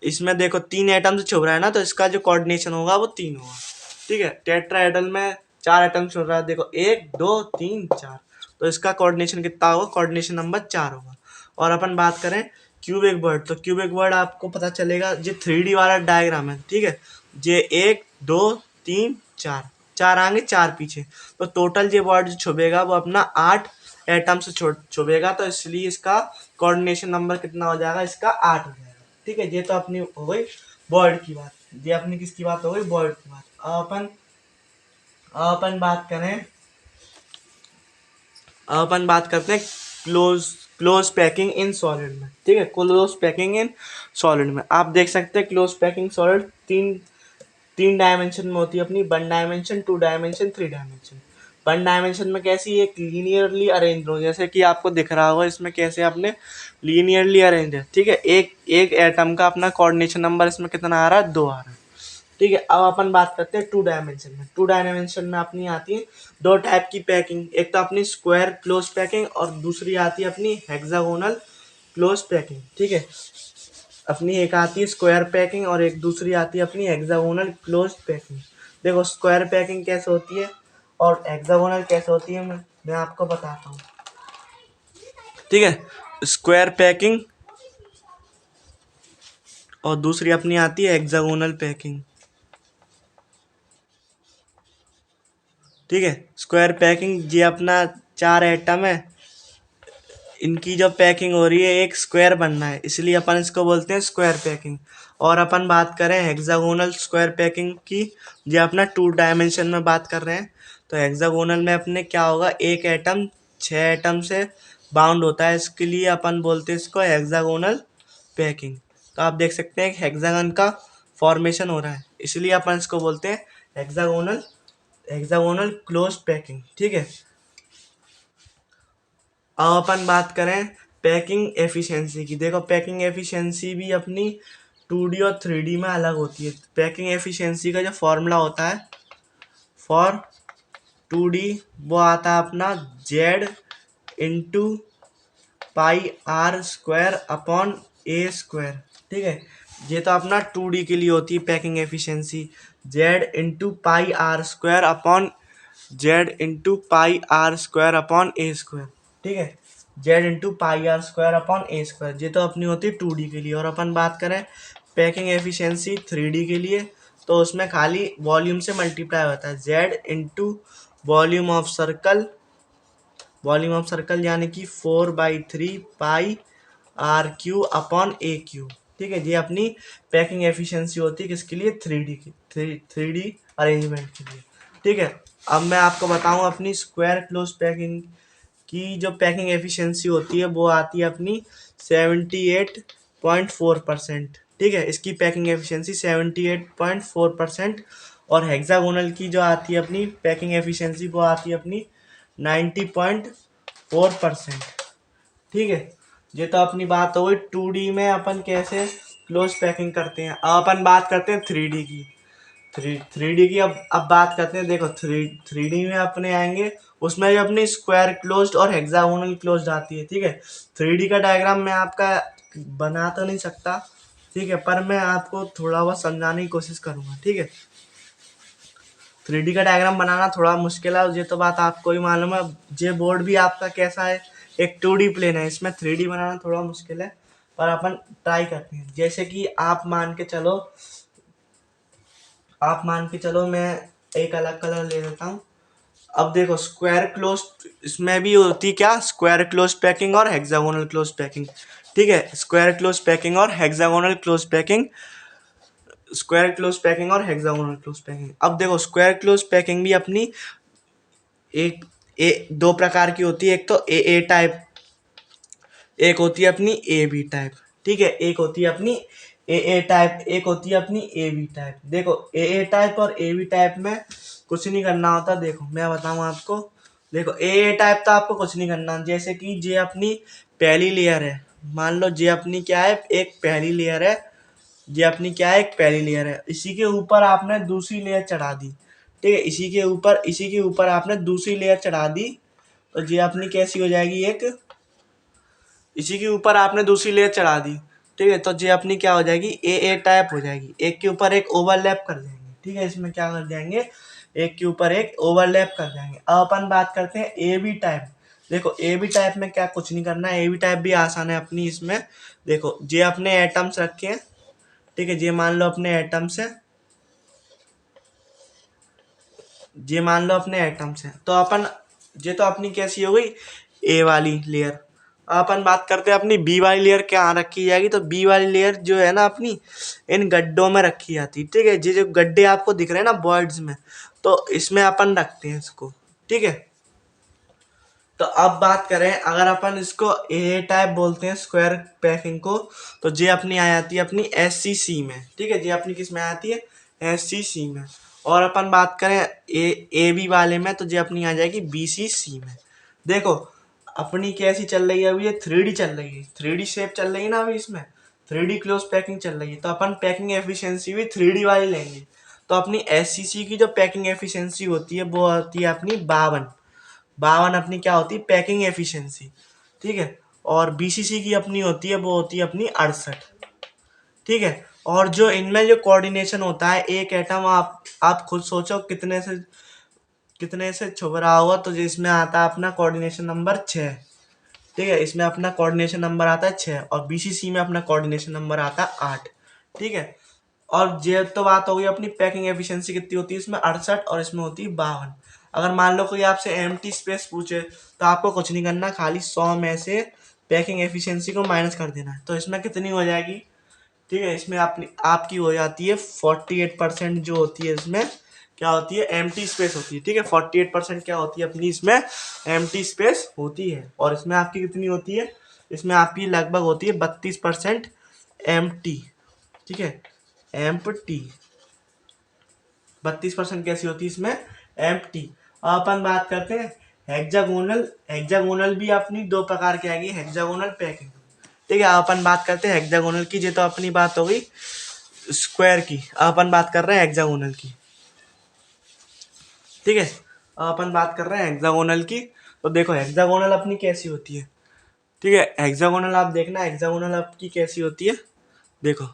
इसमें देखो 3 एटम से छुप रहा है ना, तो इसका जो कोऑर्डिनेशन होगा वो 3 होगा, ठीक है। टेट्राहेड्रल में 4 एटम छुप रहा है, देखो 1 2 3 4, तो इसका कोऑर्डिनेशन कितना होगा, कोऑर्डिनेशन नंबर 4 होगा। और अपन बात करें क्यूबिक वर्ड, तो क्यूबिक वर्ड आपको पता चलेगा ये 3D वाला डायग्राम है, ठीक है। ये 1 2 3 4, 4 आगे 4 पीछे, तो टोटल ये वर्ड जो छुपेगा वो अपना 8 एटम से छुपेगा, तो इसलिए इसका कोऑर्डिनेशन नंबर कितना हो जाएगा, इसका 8 हो जाएगा, ठीक है। ये तो अपनी हो गई वर्ड की बात, ये अपनी किसकी बात हो गई, वर्ड की बात। अब अपन बात करें, अब अपन बात करते हैं close close packing in solid में, ठीक है। क्लोज पैकिंग इन सॉलिड में आप देख सकते हैं क्लोज पैकिंग सॉलिड तीन तीन डायमेंशन में होती है अपनी, 1 डायमेंशन, 2 डायमेंशन, 3 डायमेंशन। 1 डायमेंशन में कैसी, एक लीनियरली अरेंज हो, जैसे कि आपको दिख रहा होगा इसमें कैसे आपने लीनियरली अरेंज है, ठीक है। एक एक एटम का अपना कोऑर्डिनेशन नंबर इसमें कितना आ रहा है, 2 आ रहा है, ठीक है। अब अपन बात करते हैं 2 डायमेंशन में। 2 डायमेंशन में अपनी आती है 2 टाइप की पैकिंग, एक तो अपनी स्क्वायर क्लोज पैकिंग और दूसरी आती है अपनी हेक्सागोनल क्लोज पैकिंग, ठीक है। अपनी एक आती है स्क्वायर पैकिंग और एक दूसरी आती है अपनी हेक्सागोनल क्लोज पैकिंग। देखो स्क्वायर पैकिंग कैसे होती है और हेक्सागोनल कैसे होती है, मैं आपको बताता हूँ, ठीक है। स्क्वायर पैकिंग और दूसरी अपनी आती है हेक्सागोनल पैकिंग, ठीक है। स्क्वायर पैकिंग ये अपना 4 एटम है, इनकी जो पैकिंग हो रही है एक स्क्वायर बनना है, इसलिए अपन इसको बोलते हैं स्क्वायर पैकिंग। और अपन बात करें हेक्सागोनल स्क्वायर पैकिंग की, ये अपना 2 डायमेंशन में बात कर रहे हैं, तो हेक्सागोनल में अपने क्या होगा, एक एटम 6 एटम से बाउंड होता है, इसके लिए अपन बोलते हैं इसको हेक्सागोनल पैकिंग। तो आप देख सकते हैं हेक्सागन का फॉर्मेशन हो रहा है, इसलिए अपन इसको बोलते हैं हेक्सागोनल हेक्सागोनल क्लोज पैकिंग, ठीक है। अब अपन बात करें पैकिंग एफिशिएंसी की। देखो पैकिंग एफिशिएंसी भी अपनी 2D और 3D में अलग होती है। पैकिंग एफिशिएंसी का जो फॉर्मूला होता है फॉर 2D वो आता है अपना Z into pi R square upon A square, ठीक है। ये तो अपना 2D के लिए होती है packing efficiency, Z into pi R square upon A square, ठीक है। Z into pi R square upon A square, ये तो अपनी होती है 2D के लिए। और अपन बात करें पैकिंग एफिशिएंसी 3D के लिए, तो उसमें खाली वॉल्यूम से मल्टीप्लाई होता है, Z into volume of circle यानी कि 4/3 pi R Q upon A Q, ठीक है। ये अपनी पैकिंग एफिशिएंसी होती है किसके लिए, 3D अरेंजमेंट के लिए, ठीक है। अब मैं आपको बताऊं अपनी स्क्वायर क्लोज पैकिंग की जो पैकिंग एफिशिएंसी होती है वो आती है अपनी 78.4%, ठीक है। इसकी पैकिंग एफिशिएंसी 78.4%। और हेक्सागोनल की जो आती है अपनी पैकिंग एफिशिएंसी वो आती है अपनी 90.4%, ठीक है। ये तो अपनी बात हो गई 2D में अपन कैसे क्लोज पैकिंग करते हैं। अब अपन बात करते हैं 3D की। थ्री डी की अब बात करते हैं। देखो थ्री डी में अपने आएंगे, उसमें भी अपनी स्क्वायर क्लोज्ड और हेक्सागोनल क्लोज्ड आती है, ठीक है। 3D का डायग्राम मैं आपका बना तो नहीं सकता, ठीक है, पर मैं आपको थोड़ा बहुत समझाने की कोशिश करूंगा, ठीक है। 3D का डायग्राम बनाना थोड़ा मुश्किल है, ये तो बात आपको ही मालूम है। ये बोर्ड भी आपका कैसा है, एक 2D प्लेन है, इसमें 3D बनाना थोड़ा मुश्किल है, पर अपन ट्राई करते हैं। जैसे कि आप मान के चलो आप मान के चलो, मैं एक अलग कलर ले लेता हूँ। अब देखो स्क्वायर क्लोज, इसमें भी होती है क्या, स्क्वायर क्लोज पैकिंग और हेक्सागोनल क्लोज पैकिंग। ठीक है, स्क्वायर क्लोज पैकिंग और hexagonal close packing, square close packing और हेक्सागोनल क्लोज पैकिंग। अब देखो स्क्वायर क्लोज पैकिंग भी अपनी एक दो प्रकार की होती है। एक तो ए टाइप, एक होती है अपनी ए बी टाइप। ठीक है, एक होती है अपनी ए टाइप, एक होती है अपनी ए बी टाइप। देखो ए टाइप और ए बी टाइप में कुछ नहीं करना होता। देखो मैं बताऊं आपको, देखो ए टाइप तो आपको कुछ नहीं करना, जैसे कि ये अपनी पहली लेयर है, मान लो ये अपनी क्या है, एक पहली लेयर है, ये अपनी क्या है, एक पहली लेयर है। इसी के ऊपर आपने दूसरी लेयर चढ़ा दी। ठीक है, इसी के ऊपर आपने दूसरी लेयर चढ़ा दी, तो ये अपनी कैसी हो जाएगी, एक, इसी के ऊपर आपने दूसरी लेयर चढ़ा दी। ठीक है, तो ये अपनी क्या हो जाएगी, ए टाइप हो जाएगी। एक के ऊपर एक ओवरलैप कर जाएंगे। ठीक है, इसमें क्या कर जाएंगे, एक के ऊपर एक ओवरलैप कर जाएंगे। अब अपन बात करते हैं ए बी टाइप। देखो ए बी टाइप में क्या कुछ नहीं करना है, ए बी टाइप भी आसान है अपनी इसमें। देखो ये अपने एटम्स रखे हैं। ठीक है, ये मान लो अपने एटम्स है, ये मान लो अपने एटम्स हैं, तो अपन, ये तो अपनी कैसी हो गई, ए वाली लेयर। अपन बात करते हैं अपनी बी वाली लेयर कहाँ रखी जाएगी, तो बी वाली लेयर जो है ना अपनी, इन गड्ढों में रखी जाती है। ठीक है, ये जो गड्ढे आपको दिख रहे हैं ना बॉयड्स में, तो इसमें अपन रखते हैं इसको। ठीक है, तो अब बात करें, अगर अपन इसको ए टाइप बोलते हैं स्क्वायर पैकिंग को, तो ये अपनी आ जाती है अपनी एस सी में। ठीक है, ये अपनी किस में आती है, एस सी में। और अपन बात करें ए बी वाले में, तो ये अपनी आ जाएगी बी सी में। देखो अपनी कैसी चल रही है अभी, ये 3D चल रही है, 3D शेप चल रही है ना अभी इसमें, 3D क्लोज पैकिंग चल रही है, तो अपन पैकिंग एफिशिएंसी भी 3D वाली लेंगे। तो अपनी एस की जो पैकिंग एफिशिएंसी होती है वो होती है अपनी 52। 52 अपनी क्या होती है, पैकिंग एफिशिएंसी। ठीक है, और बीसीसी की अपनी होती है, वो होती है अपनी 68। ठीक है, और जो इनमें जो कोऑर्डिनेशन होता है, एक एटम आप खुद सोचो कितने से छुप रहा होगा, तो इसमें आता है अपना कोऑर्डिनेशन नंबर 6। ठीक है, इसमें अपना कोऑर्डिनेशन नंबर आता है 6, और बीसीसी में अपना कोऑर्डिनेशन नंबर आता है 8। ठीक है, और ये तो बात हो गई अपनी पैकिंग एफिशिएंसी कितनी होती है, इसमें 68 और इसमें होती है 52। अगर मान लो कोई आपसे एम्प्टी स्पेस पूछे, तो आपको कुछ नहीं करना, खाली 100 में से पैकिंग एफिशिएंसी को माइनस कर देना है, तो इसमें कितनी हो जाएगी। ठीक है, इसमें आपकी हो जाती है 48% जो होती है इसमें, क्या होती है, एम्प्टी स्पेस होती है। ठीक है, 48% क्या होती है अपनी इसमें, एम्प्टी स्पेस होती है। और इसमें आपकी कितनी होती है, इसमें आपकी लगभग होती है 32% एम्प्टी। ठीक है, एम्प्टी 32% कैसी होती है इसमें, एम्प्टी। अब अपन बात करते हैं हेक्सागोनल। हेक्सागोनल भी अपनी दो प्रकार की आएगी, हेक्सागोनल पैकिंग। ठीक है, अब अपन बात करते हैं हेक्सागोनल की। ये तो अपनी बात हो गई स्क्वायर की, अब अपन बात कर रहे हैं हेक्सागोनल की। ठीक है, अब अपन बात कर रहे हैं हेक्सागोनल की। तो देखो हेक्सागोनल अपनी कैसी होती है। ठीक है, हेक्सागोनल आप देखना, हेक्सागोनल आपकी कैसी होती है। देखो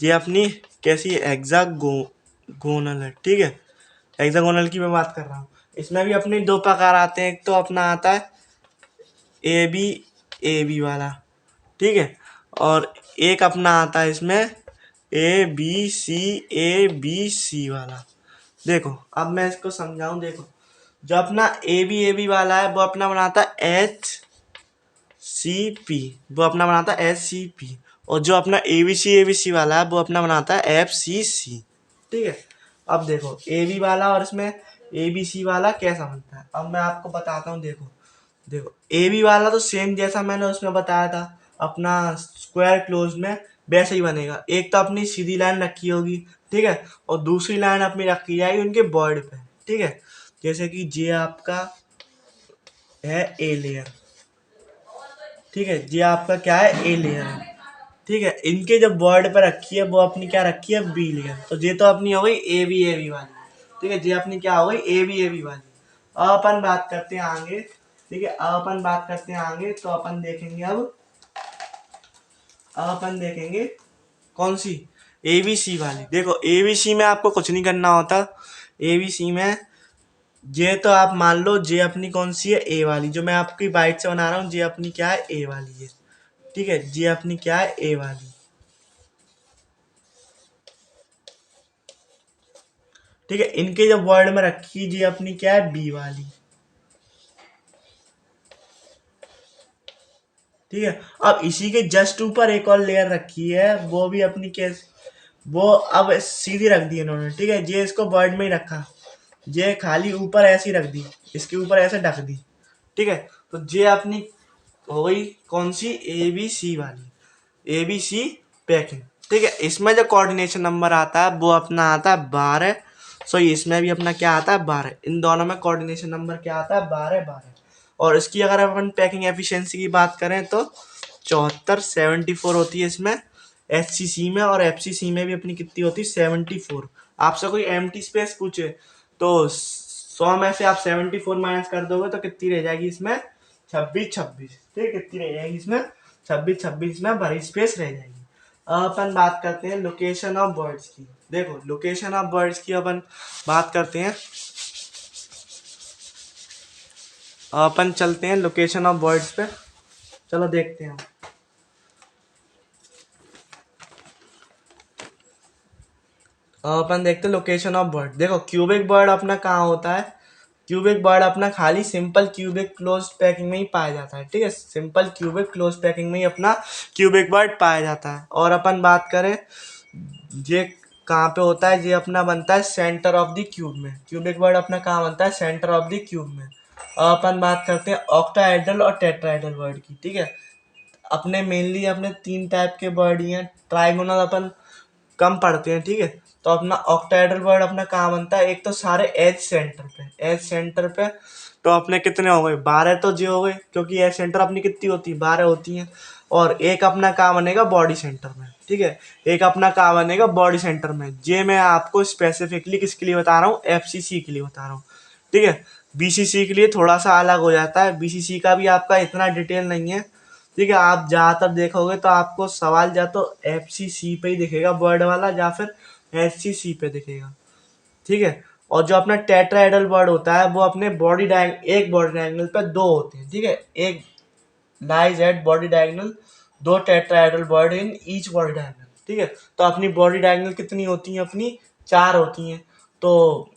ये अपनी कैसी हेक्सागोनल है। ठीक है, हेक्सागोनल की मैं बात कर रहा हूँ। इसमें भी अपने दो प्रकार आते हैं, एक तो अपना आता है ए बी वाला। ठीक है, और एक अपना आता है इसमें बी सी वाला। देखो अब मैं इसको समझाऊं, देखो जो अपना ए बी वाला है वो अपना बनाता है HCP, वो अपना बनाता है HCP। और जो अपना ए बी सी वाला है वो अपना बनाता है FCC। ठीक है, अब देखो ए बी वाला और इसमें ए बी सी वाला कैसा बनता है, अब मैं आपको बताता हूँ। देखो देखो ए बी वाला तो सेम जैसा मैंने उसमें बताया था अपना स्क्वायर क्लोज में, वैसे ही बनेगा। एक तो अपनी सीधी लाइन रखी होगी, ठीक है, और दूसरी लाइन अपनी रखी जाएगी उनके बॉर्ड पे। ठीक है, जैसे कि ये आपका है ए लेयर। ठीक है, ये आपका क्या है, ए लेयर है। ठीक है, इनके जो बॉर्ड पे रखी है वो अपनी क्या रखी है, बी लेयर। तो ये तो अपनी हो गई ए बी वाली। ठीक है, ये अपनी क्या हो गई, ए बी वाली। अब अपन बात करते हैं आगे। ठीक है, अब अपन बात करते हैं आगे, तो अपन देखेंगे अब अपन देखेंगे कौन सी, एबीसी वाली। देखो एबीसी में आपको कुछ नहीं करना होता। एबीसी में ये तो आप मान लो ये अपनी कौन सी है, ए वाली, जो मैं आपकी बाइट से बना रहा हूँ, ये अपनी क्या है, ए वाली है। ठीक है, ये अपनी क्या है, ए वाली। ठीक है, इनके जब वर्ड में रखी जी अपनी क्या है, बी वाली। ठीक है, अब इसी के जस्ट ऊपर एक और लेयर रखी है, वो भी अपनी कैसे, वो अब सीधी रख दी इन्होंने। ठीक है, ये इसको वर्ड में ही रखा, ये खाली ऊपर ऐसी रख दी, इसके ऊपर ऐसे ढक दी। ठीक है, तो ये अपनी हो गई कौन सी, ए बी सी वाली, ए बी सी पैकिंग। ठीक है, इसमें जो कोऑर्डिनेशन नंबर आता है वो अपना आता है 12। सो इसमें भी अपना क्या आता है, 12। इन दोनों में कोऑर्डिनेशन नंबर क्या आता है, 12 12। और इसकी अगर अपन पैकिंग एफिशिएंसी की बात करें तो 74 74 होती है इसमें एच सी सी में, और एफ सी सी में भी अपनी कितनी होती है, 74। आपसे कोई एम टी स्पेस पूछे तो 100 में से आप 74 माइनस कर दोगे तो कितनी रह जाएगी इसमें, 26 26। ठीक, कितनी रह जाएगी इसमें, 26 26 में भरी स्पेस रह जाएगी। अब अपन बात करते हैं लोकेशन ऑफ बर्ड्स की। देखो लोकेशन ऑफ बर्ड्स की अपन बात करते हैं, अपन चलते हैं लोकेशन ऑफ बर्ड्स पे, चलो देखते हैं। अपन देखते हैं लोकेशन ऑफ बर्ड। देखो क्यूबिक बर्ड अपना कहाँ होता है, क्यूबिक बर्ड अपना खाली सिंपल क्यूबिक क्लोज पैकिंग में ही पाया जाता है। ठीक है, सिंपल क्यूबिक क्लोज पैकिंग में ही अपना क्यूबिक बर्ड पाया जाता है। और अपन बात करें ये कहाँ पे होता है, ये अपना बनता है सेंटर ऑफ द क्यूब में। क्यूबिक बर्ड अपना कहाँ बनता है, सेंटर ऑफ द क्यूब में। और अपन बात करते हैं ऑक्टाहेड्रल और टेट्राहेड्रल बर्ड की। ठीक है, अपने मेनली अपने 3 टाइप के बर्ड ही हैं, ट्राइगोनल अपन कम पढ़ते हैं। ठीक है, तो अपना ऑक्टाहेड्रल वर्ड अपना कहाँ बनता है, एक तो सारे एज सेंटर पे, एज सेंटर पे तो अपने कितने हो गए, 12 तो जे हो गए, क्योंकि एज सेंटर अपनी कितनी होती है, 12 होती हैं। और एक अपना कहाँ बनेगा, बॉडी सेंटर में। ठीक है, एक अपना कहाँ बनेगा, बॉडी सेंटर में। जे मैं आपको स्पेसिफिकली किसके लिए बता रहा हूँ, एफसीसी के लिए बता रहा हूँ। ठीक है, बीसीसी के लिए थोड़ा सा अलग हो जाता है, बीसीसी का भी आपका इतना डिटेल नहीं है। ठीक है, आप ज़्यादातर देखोगे तो आपको सवाल या तो एफ सी सी पे ही दिखेगा वर्ड वाला, या फिर एच सी सी पे दिखेगा। ठीक है, और जो अपना टेट्राहेड्रल वर्ड होता है वो अपने एक बॉडी डायगोनल पे 2 होते हैं। ठीक है, एक lies at body diagonal, 2 tetrahedral word in each body diagonal. ठीक है, तो अपनी बॉडी डायगोनल कितनी होती हैं, अपनी 4 होती हैं। तो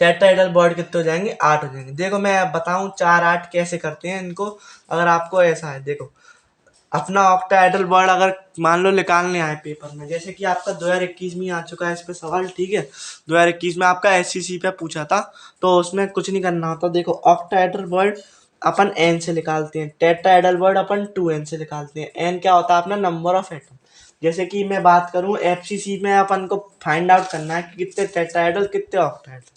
टेट्राहेड्रल बर्ड कितने हो जाएंगे, 8 हो जाएंगे। देखो मैं बताऊं 4 8 कैसे करते हैं इनको, अगर आपको ऐसा है। देखो अपना ऑक्टाहेड्रल वर्ड अगर मान लो निकालने आए पेपर में, जैसे कि आपका 2021 में आ चुका है इस पे सवाल। ठीक है, 2021 में आपका एससीसी पे पूछा था, तो उसमें कुछ नहीं करना होता। देखो ऑक्टाहेड्रल वर्ड अपन एन से निकालते हैं, टेट्राहेड्रल वर्ड अपन 2n से निकालते हैं। एन क्या होता है, अपना नंबर ऑफ एटम। जैसे कि मैं बात करूं एफसीसी में अपन को फाइंड आउट करना है कि कितने टेट्राहेड्रल कितने ऑक्टाहेड्रल।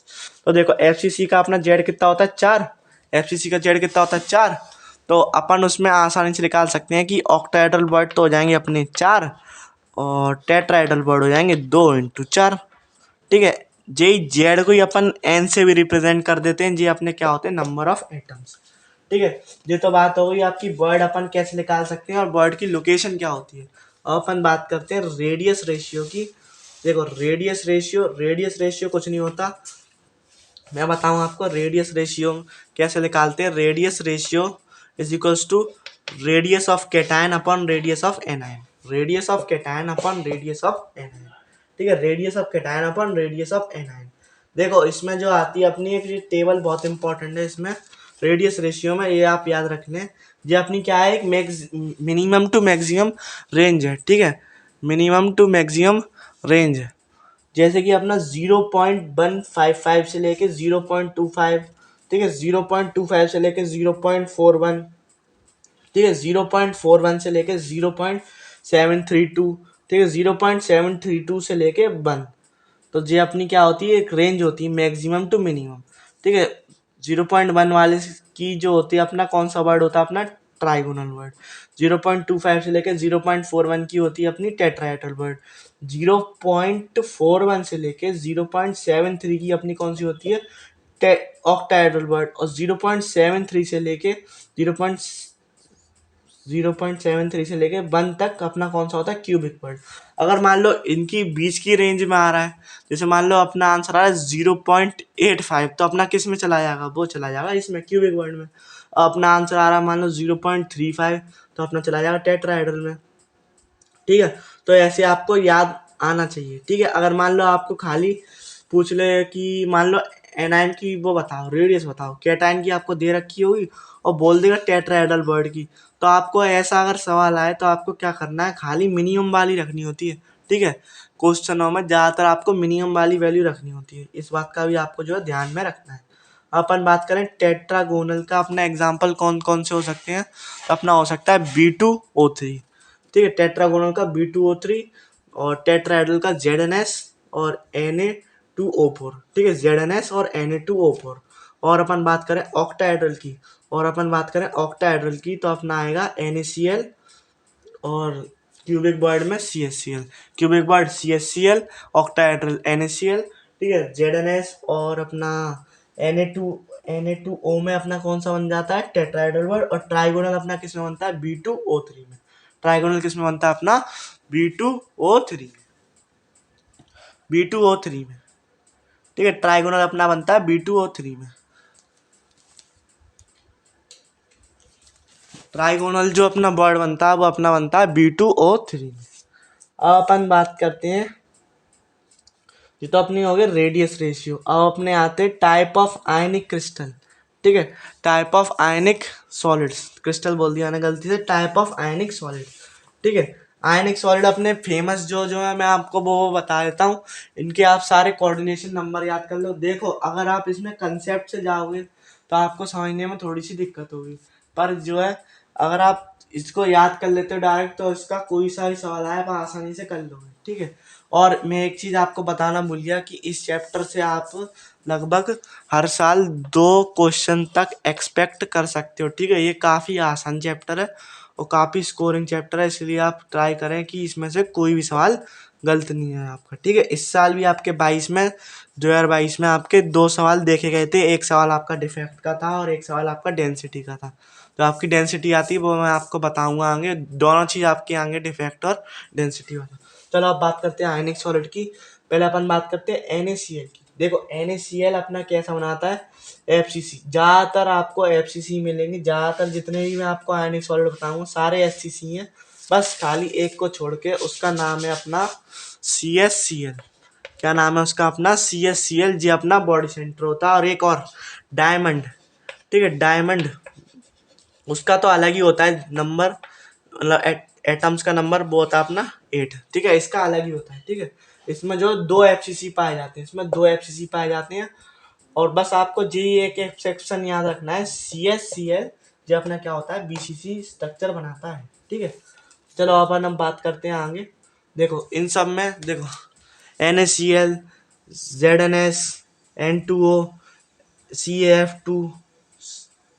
तो देखो एफसीसी का अपना जेड कितना होता है, 4। एफसीसी का जेड कितना होता है, 4। तो अपन उसमें आसानी से निकाल सकते हैं कि ऑक्टाहेड्रल वर्ड तो हो जाएंगे अपने 4, और टेट्राहेड्रल वर्ड हो जाएंगे 2 × 4। ठीक है, जे जेड को ही अपन एन से भी रिप्रेजेंट कर देते हैं, जे अपने क्या होते हैं, नंबर ऑफ एटम्स। ठीक है, ये तो बात हो गई आपकी वर्ड अपन कैसे निकाल सकते हैं और वर्ड की लोकेशन क्या होती है। अब अपन बात करते हैं रेडियस रेशियो की। देखो रेडियस रेशियो कुछ नहीं होता, मैं बताऊं आपको रेडियस रेशियो कैसे निकालते हैं। Radius ratio is equals to radius of cation upon radius of anion, radius of cation upon radius of anion. ठीक है, radius of cation upon radius of anion. देखो इसमें जो आती है अपनी एक टेबल बहुत इंपॉर्टेंट है इसमें रेडियस रेशियो में, ये आप याद रख लें। ये अपनी क्या है, एक मिनिमम टू मैक्सिमम रेंज है। ठीक है, मिनिमम टू मैक्सिमम रेंज है। जैसे कि अपना 0.155 से लेके 0.25। ठीक है, 0.25 से लेके 0.41। ठीक है, 0.41 से लेके 0.732। ठीक है, 0.732 से लेके 1। तो ये अपनी क्या होती है, एक रेंज होती है मैक्सिमम टू मिनिमम। ठीक है, 0.1 वाले की जो होती है अपना कौन सा वर्ड होता है, अपना ट्राइगोनल वर्ड। 0.25 से लेकर 0.41 की होती है अपनी टेट्राहेड्रल वर्ड। 0.41 से लेकर 0.73 की अपनी कौन सी होती है, ऑक्टाहेड्रल वर्ड। और 0.73 से लेके 0.73 से लेके 1 तक अपना कौन सा होता है, क्यूबिक वर्ड। अगर मान लो इनकी बीच की रेंज में आ रहा है, जैसे मान लो अपना आंसर आ रहा है 0.85, तो अपना किस में चला जाएगा, वो चला जाएगा इसमें क्यूबिक वर्ड में। अपना आंसर आ रहा है मान लो 0.35, तो अपना चला जाएगा टेट्राहेड्रल में। ठीक है, तो ऐसे आपको याद आना चाहिए। ठीक है, अगर मान लो आपको खाली पूछ ले कि मान लो एनाइन की वो बताओ, रेडियस बताओ, कैटाइन की आपको दे रखी होगी और बोल देगा टेट्राहेड्रल बॉन्ड की, तो आपको ऐसा अगर सवाल आए तो आपको क्या करना है, खाली मिनिमम वाली रखनी होती है। ठीक है, क्वेश्चनों में ज़्यादातर आपको मिनिमम वाली वैल्यू रखनी होती है, इस बात का भी आपको जो है ध्यान में रखना है। अपन बात करें टेट्रागोनल का, अपना एग्जाम्पल कौन कौन से हो सकते हैं, तो अपना हो सकता है B2O3। ठीक है, टेट्रागोनल का B2O3, और टेट्राहेड्रल का ZnS और Na2O4। ठीक है, ZnS और Na2O4। और अपन बात करें ऑक्टाहेड्रल की, तो अपना आएगा NaCl और क्यूबिक बॉइड में CHCl, cubic Boyd CHCl, octahedral NaCl। ठीक है, ZnS और अपना Na2O में अपना कौन सा बन जाता है, टेट्राहेड्रल बॉन्ड। और ट्राइगोनल अपना किस में बनता है, B2O3 में। ट्राइगोनल किस में बनता है अपना, B2O3 B2O3 में। ठीक है, ट्राइगोनल अपना बनता है B2O3 में। ट्राइगोनल जो अपना बॉन्ड बनता है वो अपना बनता है B2O3 में। अब अपन बात करते हैं, ये तो अपनी हो गई रेडियस रेशियो। अब अपने आते हैं टाइप ऑफ आयनिक क्रिस्टल। ठीक है, type of ionic solids, crystal बोल दिया मैंने गलती से, टाइप ऑफ आयनिक सॉलिड। ठीक है, आयनिक सॉलिड अपने फेमस जो जो है मैं आपको वो बता देता हूँ, इनके आप सारे कोऑर्डिनेशन नंबर याद कर लो। देखो अगर आप इसमें कंसेप्ट से जाओगे तो आपको समझने में थोड़ी सी दिक्कत होगी, पर जो है अगर आप इसको याद कर लेते हो डायरेक्ट तो इसका कोई सा भी सवाल आए आप आसानी से कर लोगे। ठीक है, और मैं एक चीज़ आपको बताना भूल गया कि इस चैप्टर से आप लगभग हर साल 2 क्वेश्चन तक एक्सपेक्ट कर सकते हो। ठीक है, ये काफ़ी आसान चैप्टर है और काफ़ी स्कोरिंग चैप्टर है, इसलिए आप ट्राई करें कि इसमें से कोई भी सवाल गलत नहीं है आपका। ठीक है, इस साल भी आपके 2022 में आपके 2 सवाल देखे गए थे, एक सवाल आपका डिफेक्ट का था और एक सवाल आपका डेंसिटी का था। तो आपकी डेंसिटी आती है वो मैं आपको बताऊंगा आगे, दोनों चीज़ आपके आएंगे, डिफेक्ट और डेंसिटी वाला। चलो अब बात करते हैं आयनिक सॉलिड की। पहले अपन बात करते हैं NaCl की। देखो NaCl अपना कैसा बनाता है, FCC। ज़्यादातर आपको FCC मिलेंगे, ज़्यादातर जितने भी मैं आपको आयनिक सॉलिड बताऊंगा सारे FCC हैं, बस खाली एक को छोड़ के, उसका नाम है अपना CHCl। क्या नाम है उसका, अपना CHCl। जी अपना बॉडी सेंटर होता है। और एक और डायमंड। ठीक है, डायमंड उसका तो अलग ही होता है नंबर, मतलब एटम्स का नंबर वो होता है अपना 8। ठीक है, इसका अलग ही होता है। ठीक है, इसमें जो 2 FCC पाए जाते हैं, इसमें 2 FCC पाए जाते हैं। और बस आपको जी एक सेक्शन याद रखना है, CHCl जो अपना क्या होता है, BCC स्ट्रक्चर बनाता है। ठीक है, चलो अपन हम बात करते हैं आगे। देखो इन सब में देखो NaCl, ZnS, N2O, CaF2,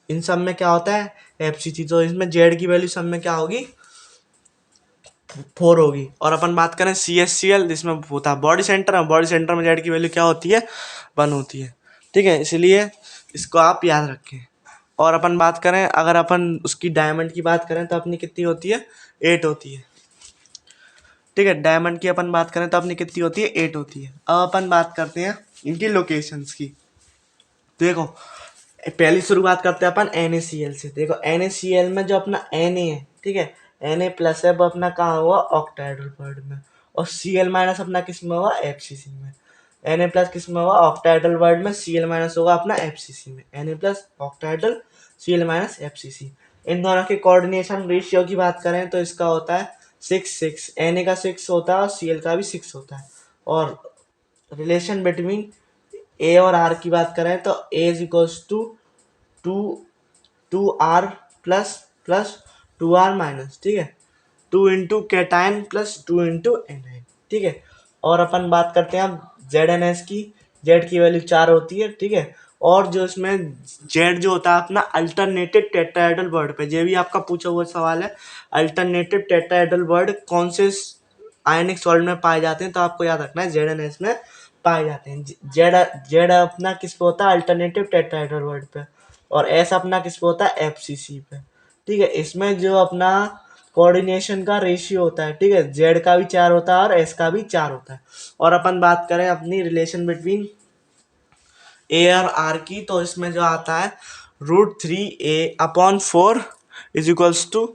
इन सब में क्या होता है, FCC। तो इसमें जेड की वैल्यू सब में क्या होगी, 4 होगी। और अपन बात करें CHCl, जिसमें होता है बॉडी सेंटर है, बॉडी सेंटर में जेड की वैल्यू क्या होती है, 1 होती है। ठीक है, इसलिए इसको आप याद रखें। और अपन बात करें, अगर अपन उसकी डायमंड की बात करें तो अपनी कितनी होती है, 8 होती है। ठीक है, डायमंड की अपन बात करें तो अपनी कितनी होती है, 8 होती है। अब अपन बात करते हैं इनकी लोकेशंस की। देखो पहली शुरुआत करते हैं अपन NaCl से। देखो NaCl में जो अपना Na है, ठीक है, Na+ है, वो अपना कहाँ हुआ, ऑक्टाहेड्रल बॉन्ड में। और Cl- अपना किस में हुआ, FCC में। Na+ किस में हुआ, ऑक्टाहेड्रल बॉन्ड में। Cl- होगा अपना FCC में। Na+ octahedral, Cl- FCC। इन दोनों के कोऑर्डिनेशन रेशियो की बात करें तो इसका होता है 6:6। Na का 6 होता है और Cl का भी 6 होता है। और रिलेशन बिटवीन ए और आर की बात करें तो A is equals to two two R plus plus 2r-। ठीक है, 2 × कैटायन प्लस 2 × एनायन। ठीक है, और अपन बात करते हैं अब ZnS की। जेड की वैल्यू 4 होती है। ठीक है, और जो इसमें जेड जो होता है अपना अल्टरनेटिव टेट्राहेड्रल बॉन्ड पे, ये भी आपका पूछा हुआ सवाल है, अल्टरनेटिव टेट्राहेड्रल बॉन्ड कौन से आयनिक सॉल्ट में पाए जाते हैं, तो आपको याद रखना है ZnS में पाए जाते हैं। जेड जेड अपना किस पे होता है, अल्टरनेटिव टेट्राहेड्रल बॉन्ड पे। और एस अपना किस पे होता है, FCC पे। ठीक है, इसमें जो अपना कोऑर्डिनेशन का रेशियो होता है, ठीक है, जेड का भी 4 होता है और एस का भी 4 होता है। और अपन बात करें अपनी रिलेशन बिटवीन ए और आर की, तो इसमें जो आता है √3a/4 is equals to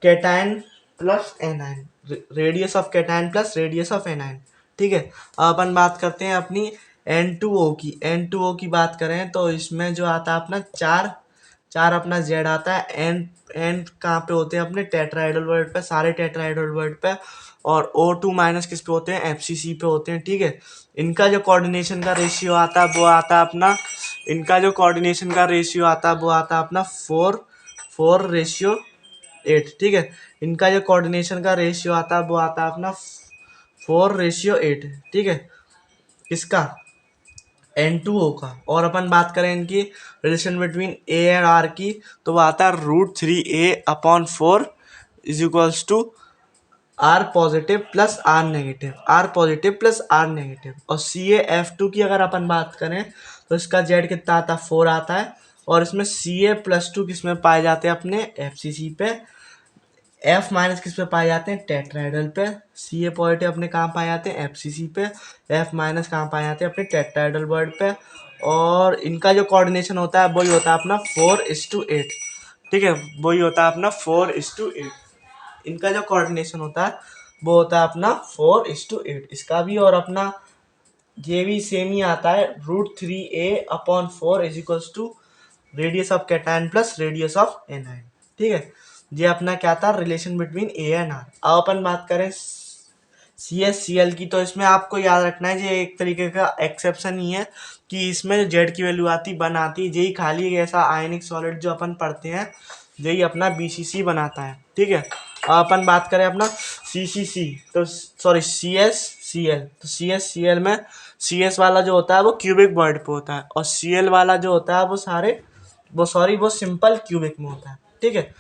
cation plus anion, radius of cation plus radius of anion. ठीक है। अब अपन बात करते हैं अपनी N2O की। N2O की बात करें तो इसमें जो आता है अपना चार चार अपना जेड आता है। एन एन कहाँ पे होते हैं अपने टेट्राहेड्रल वर्ड पे, सारे टेट्राहेड्रल वर्ड पे। और O2 माइनस किस पे होते हैं, FCC पे होते हैं। ठीक है। इनका जो कोऑर्डिनेशन का रेशियो आता है वो आता है अपना इनका जो कोऑर्डिनेशन का रेशियो आता है वो आता है अपना 4:8। ठीक है। इनका जो कोऑर्डिनेशन का रेशियो आता है वो आता है अपना 4:8। ठीक है। किसका, N2O का। और अपन बात करें इनकी relation between A and R की, तो वो आता है √3a/4 is equals to R positive plus R negative, R positive plus R negative. और CaF2 की अगर अपन बात करें तो इसका जेड कितना आता है, 4 आता है। और इसमें Ca+2 किस में पाए जाते हैं, अपने FCC पे। F माइनस किस पे पाए जाते हैं, टेट्राहेड्रल पे। Ca पॉजिटिव अपने कहाँ पाए जाते हैं, FCC पे। F माइनस कहाँ पाए जाते हैं, अपने टेट्राहेड्रल वर्ड पे। और इनका जो कोऑर्डिनेशन होता है वही होता है अपना 4:8। ठीक है। वही होता है अपना 4:8। इनका जो कोऑर्डिनेशन होता है वो होता है अपना 4:8 इसका भी। और अपना ये भी सेम ही आता है, √3a/4 is equals to radius of cation plus radius of anion. ठीक है। ये अपना क्या था, relation between A and R. अब अपन बात करें CSCl की, तो इसमें आपको याद रखना है ये एक तरीके का एक्सेप्शन ही है कि इसमें जो जेड की वैल्यू आती बन आती है, यही खाली एक ऐसा आयनिक सॉलिड जो अपन पढ़ते हैं यही अपना BCC बनाता है। ठीक है। अब अपन बात करें अपना CCC, तो सॉरी CSCl, तो CSCl में CS वाला जो होता है वो क्यूबिक वर्ड पे होता है, और Cl वाला जो होता है वो सिंपल क्यूबिक में होता है। ठीक है।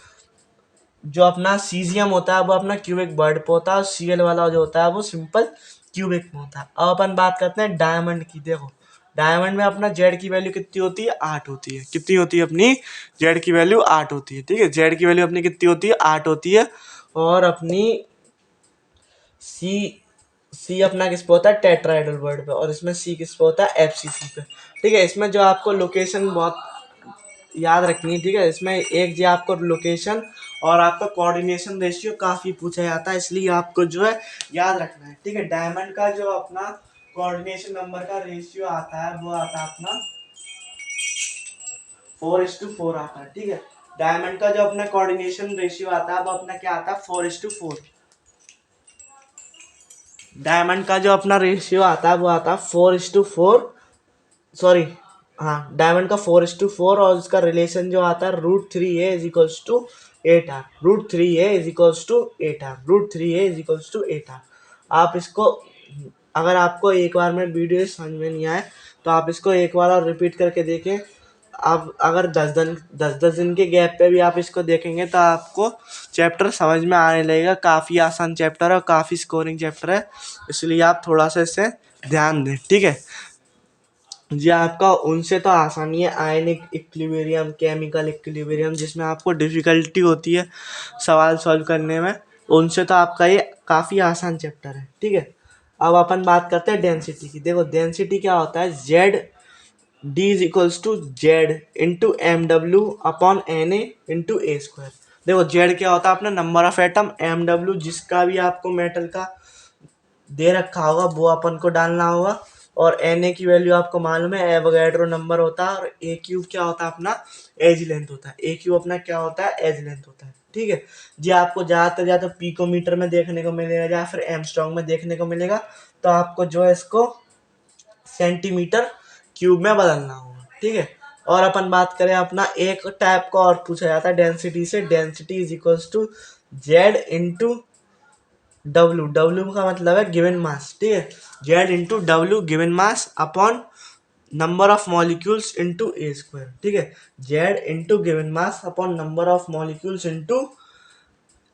जो अपना सीजियम होता है वो अपना क्यूबिक वर्ड पे होता है, और Cl वाला जो होता है वो सिंपल क्यूबिक में होता है। अब अपन बात करते हैं डायमंड की। देखो डायमंड में अपना जेड की वैल्यू कितनी होती है, 8 होती है। कितनी होती है अपनी, जेड की वैल्यू 8 होती है। ठीक है। जेड की वैल्यू अपनी कितनी होती है, 8 होती है। और अपनी सी सी अपना किस पे होता है, टेट्राहेड्रल वर्ड पे। और इसमें सी किस पे होता है, FCC पे। ठीक है। इसमें जो आपको लोकेशन बहुत याद रखनी है। ठीक है। इसमें एक जो आपको लोकेशन और आपका कोऑर्डिनेशन रेशियो काफी पूछा जाता है, इसलिए आपको जो है याद रखना है। ठीक है। डायमंड का जो अपना कोऑर्डिनेशन नंबर का रेशियो आता है वो आता है अपना 4:4 आता है। ठीक है। डायमंड का जो अपना कोऑर्डिनेशन रेशियो आता है वो अपना क्या आता है, 4:4। डायमंड का जो अपना रेशियो आता है वो आता है 4:4, सॉरी, हाँ, डायमंड का 4:4। और इसका रिलेशन जो आता है √3a=8r, √3a=8r। आप इसको, अगर आपको एक बार में वीडियो समझ में नहीं आए तो आप इसको एक बार और रिपीट करके देखें। आप अगर 10 दिन के गैप पे भी आप इसको देखेंगे तो आपको चैप्टर समझ में आने लगेगा। काफ़ी आसान चैप्टर है, काफ़ी स्कोरिंग चैप्टर है, इसलिए आप थोड़ा सा इसे ध्यान दें। ठीक है। जी आपका उनसे तो आसानी है, आयनिक इक्विलिब्रियम, केमिकल इक्विलिब्रियम, जिसमें आपको डिफिकल्टी होती है सवाल सॉल्व करने में, उनसे तो आपका ये काफ़ी आसान चैप्टर है। ठीक है। अब अपन बात करते हैं डेंसिटी की। देखो डेंसिटी क्या होता है, Z(D)=MW/Na/A²। देखो जेड क्या होता है अपना नंबर ऑफ एटम, MW जिसका भी आपको मेटल का दे रखा होगा वो अपन को डालना होगा। और Na की वैल्यू आपको मालूम है, एवोगैड्रो नंबर होता है। और A³ क्या होता है अपना, एज लेंथ होता है। AQ अपना क्या होता है, एज लेंथ होता है। ठीक है। जी आपको ज़्यादा पिकोमीटर में देखने को मिलेगा या फिर एमस्ट्रॉन्ग में देखने को मिलेगा, तो आपको जो है इसको सेंटीमीटर क्यूब में बदलना होगा। ठीक है। और अपन बात करें अपना एक टाइप का और पूछा जाता है डेंसिटी से, डेंसिटी Z/W। W का मतलब है गिवन मास। ठीक है। Z/W given mass upon number of molecules into A²। ठीक है। Z given mass upon number of molecules into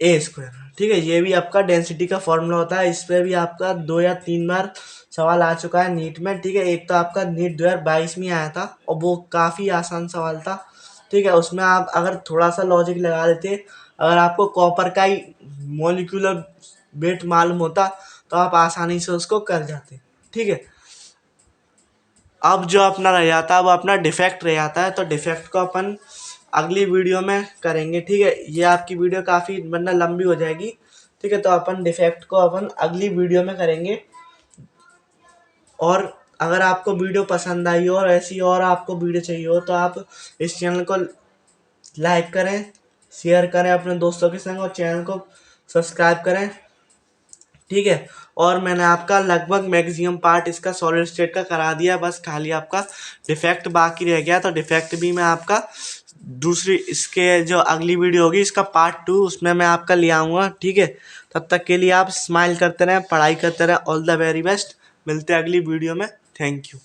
A²। ठीक है। ये भी आपका डेंसिटी का फॉर्मूला होता है। इस पे भी आपका 2 या 3 बार सवाल आ चुका है नीट में। ठीक है। एक तो आपका नीट 2022 में आया था और वो काफ़ी आसान सवाल था। ठीक है। उसमें आप अगर थोड़ा सा लॉजिक लगा देते, अगर आपको कॉपर का ही मॉलिक्यूलर वेट मालूम होता तो आप आसानी से उसको कर जाते। ठीक है। अब जो अपना रह जाता है वो अपना डिफेक्ट रह जाता है, तो डिफेक्ट को अपन अगली वीडियो में करेंगे। ठीक है। ये आपकी वीडियो काफ़ी वरना लंबी हो जाएगी। ठीक है। तो अपन डिफेक्ट को अपन अगली वीडियो में करेंगे। और अगर आपको वीडियो पसंद आई हो और ऐसी और आपको वीडियो चाहिए हो तो आप इस चैनल को लाइक करें, शेयर करें अपने दोस्तों के संग और चैनल को सब्सक्राइब करें, ठीक है। और मैंने आपका लगभग मैक्सिमम पार्ट इसका सॉलिड स्टेट का करा दिया, बस खाली आपका डिफेक्ट बाकी रह गया। तो डिफेक्ट भी मैं आपका दूसरी इसके जो अगली वीडियो होगी इसका पार्ट 2 उसमें मैं आपका ले आऊँगा, ठीक है। तब तक के लिए आप स्माइल करते रहें, पढ़ाई करते रहें। All the very best. मिलते हैं अगली वीडियो में। Thank you.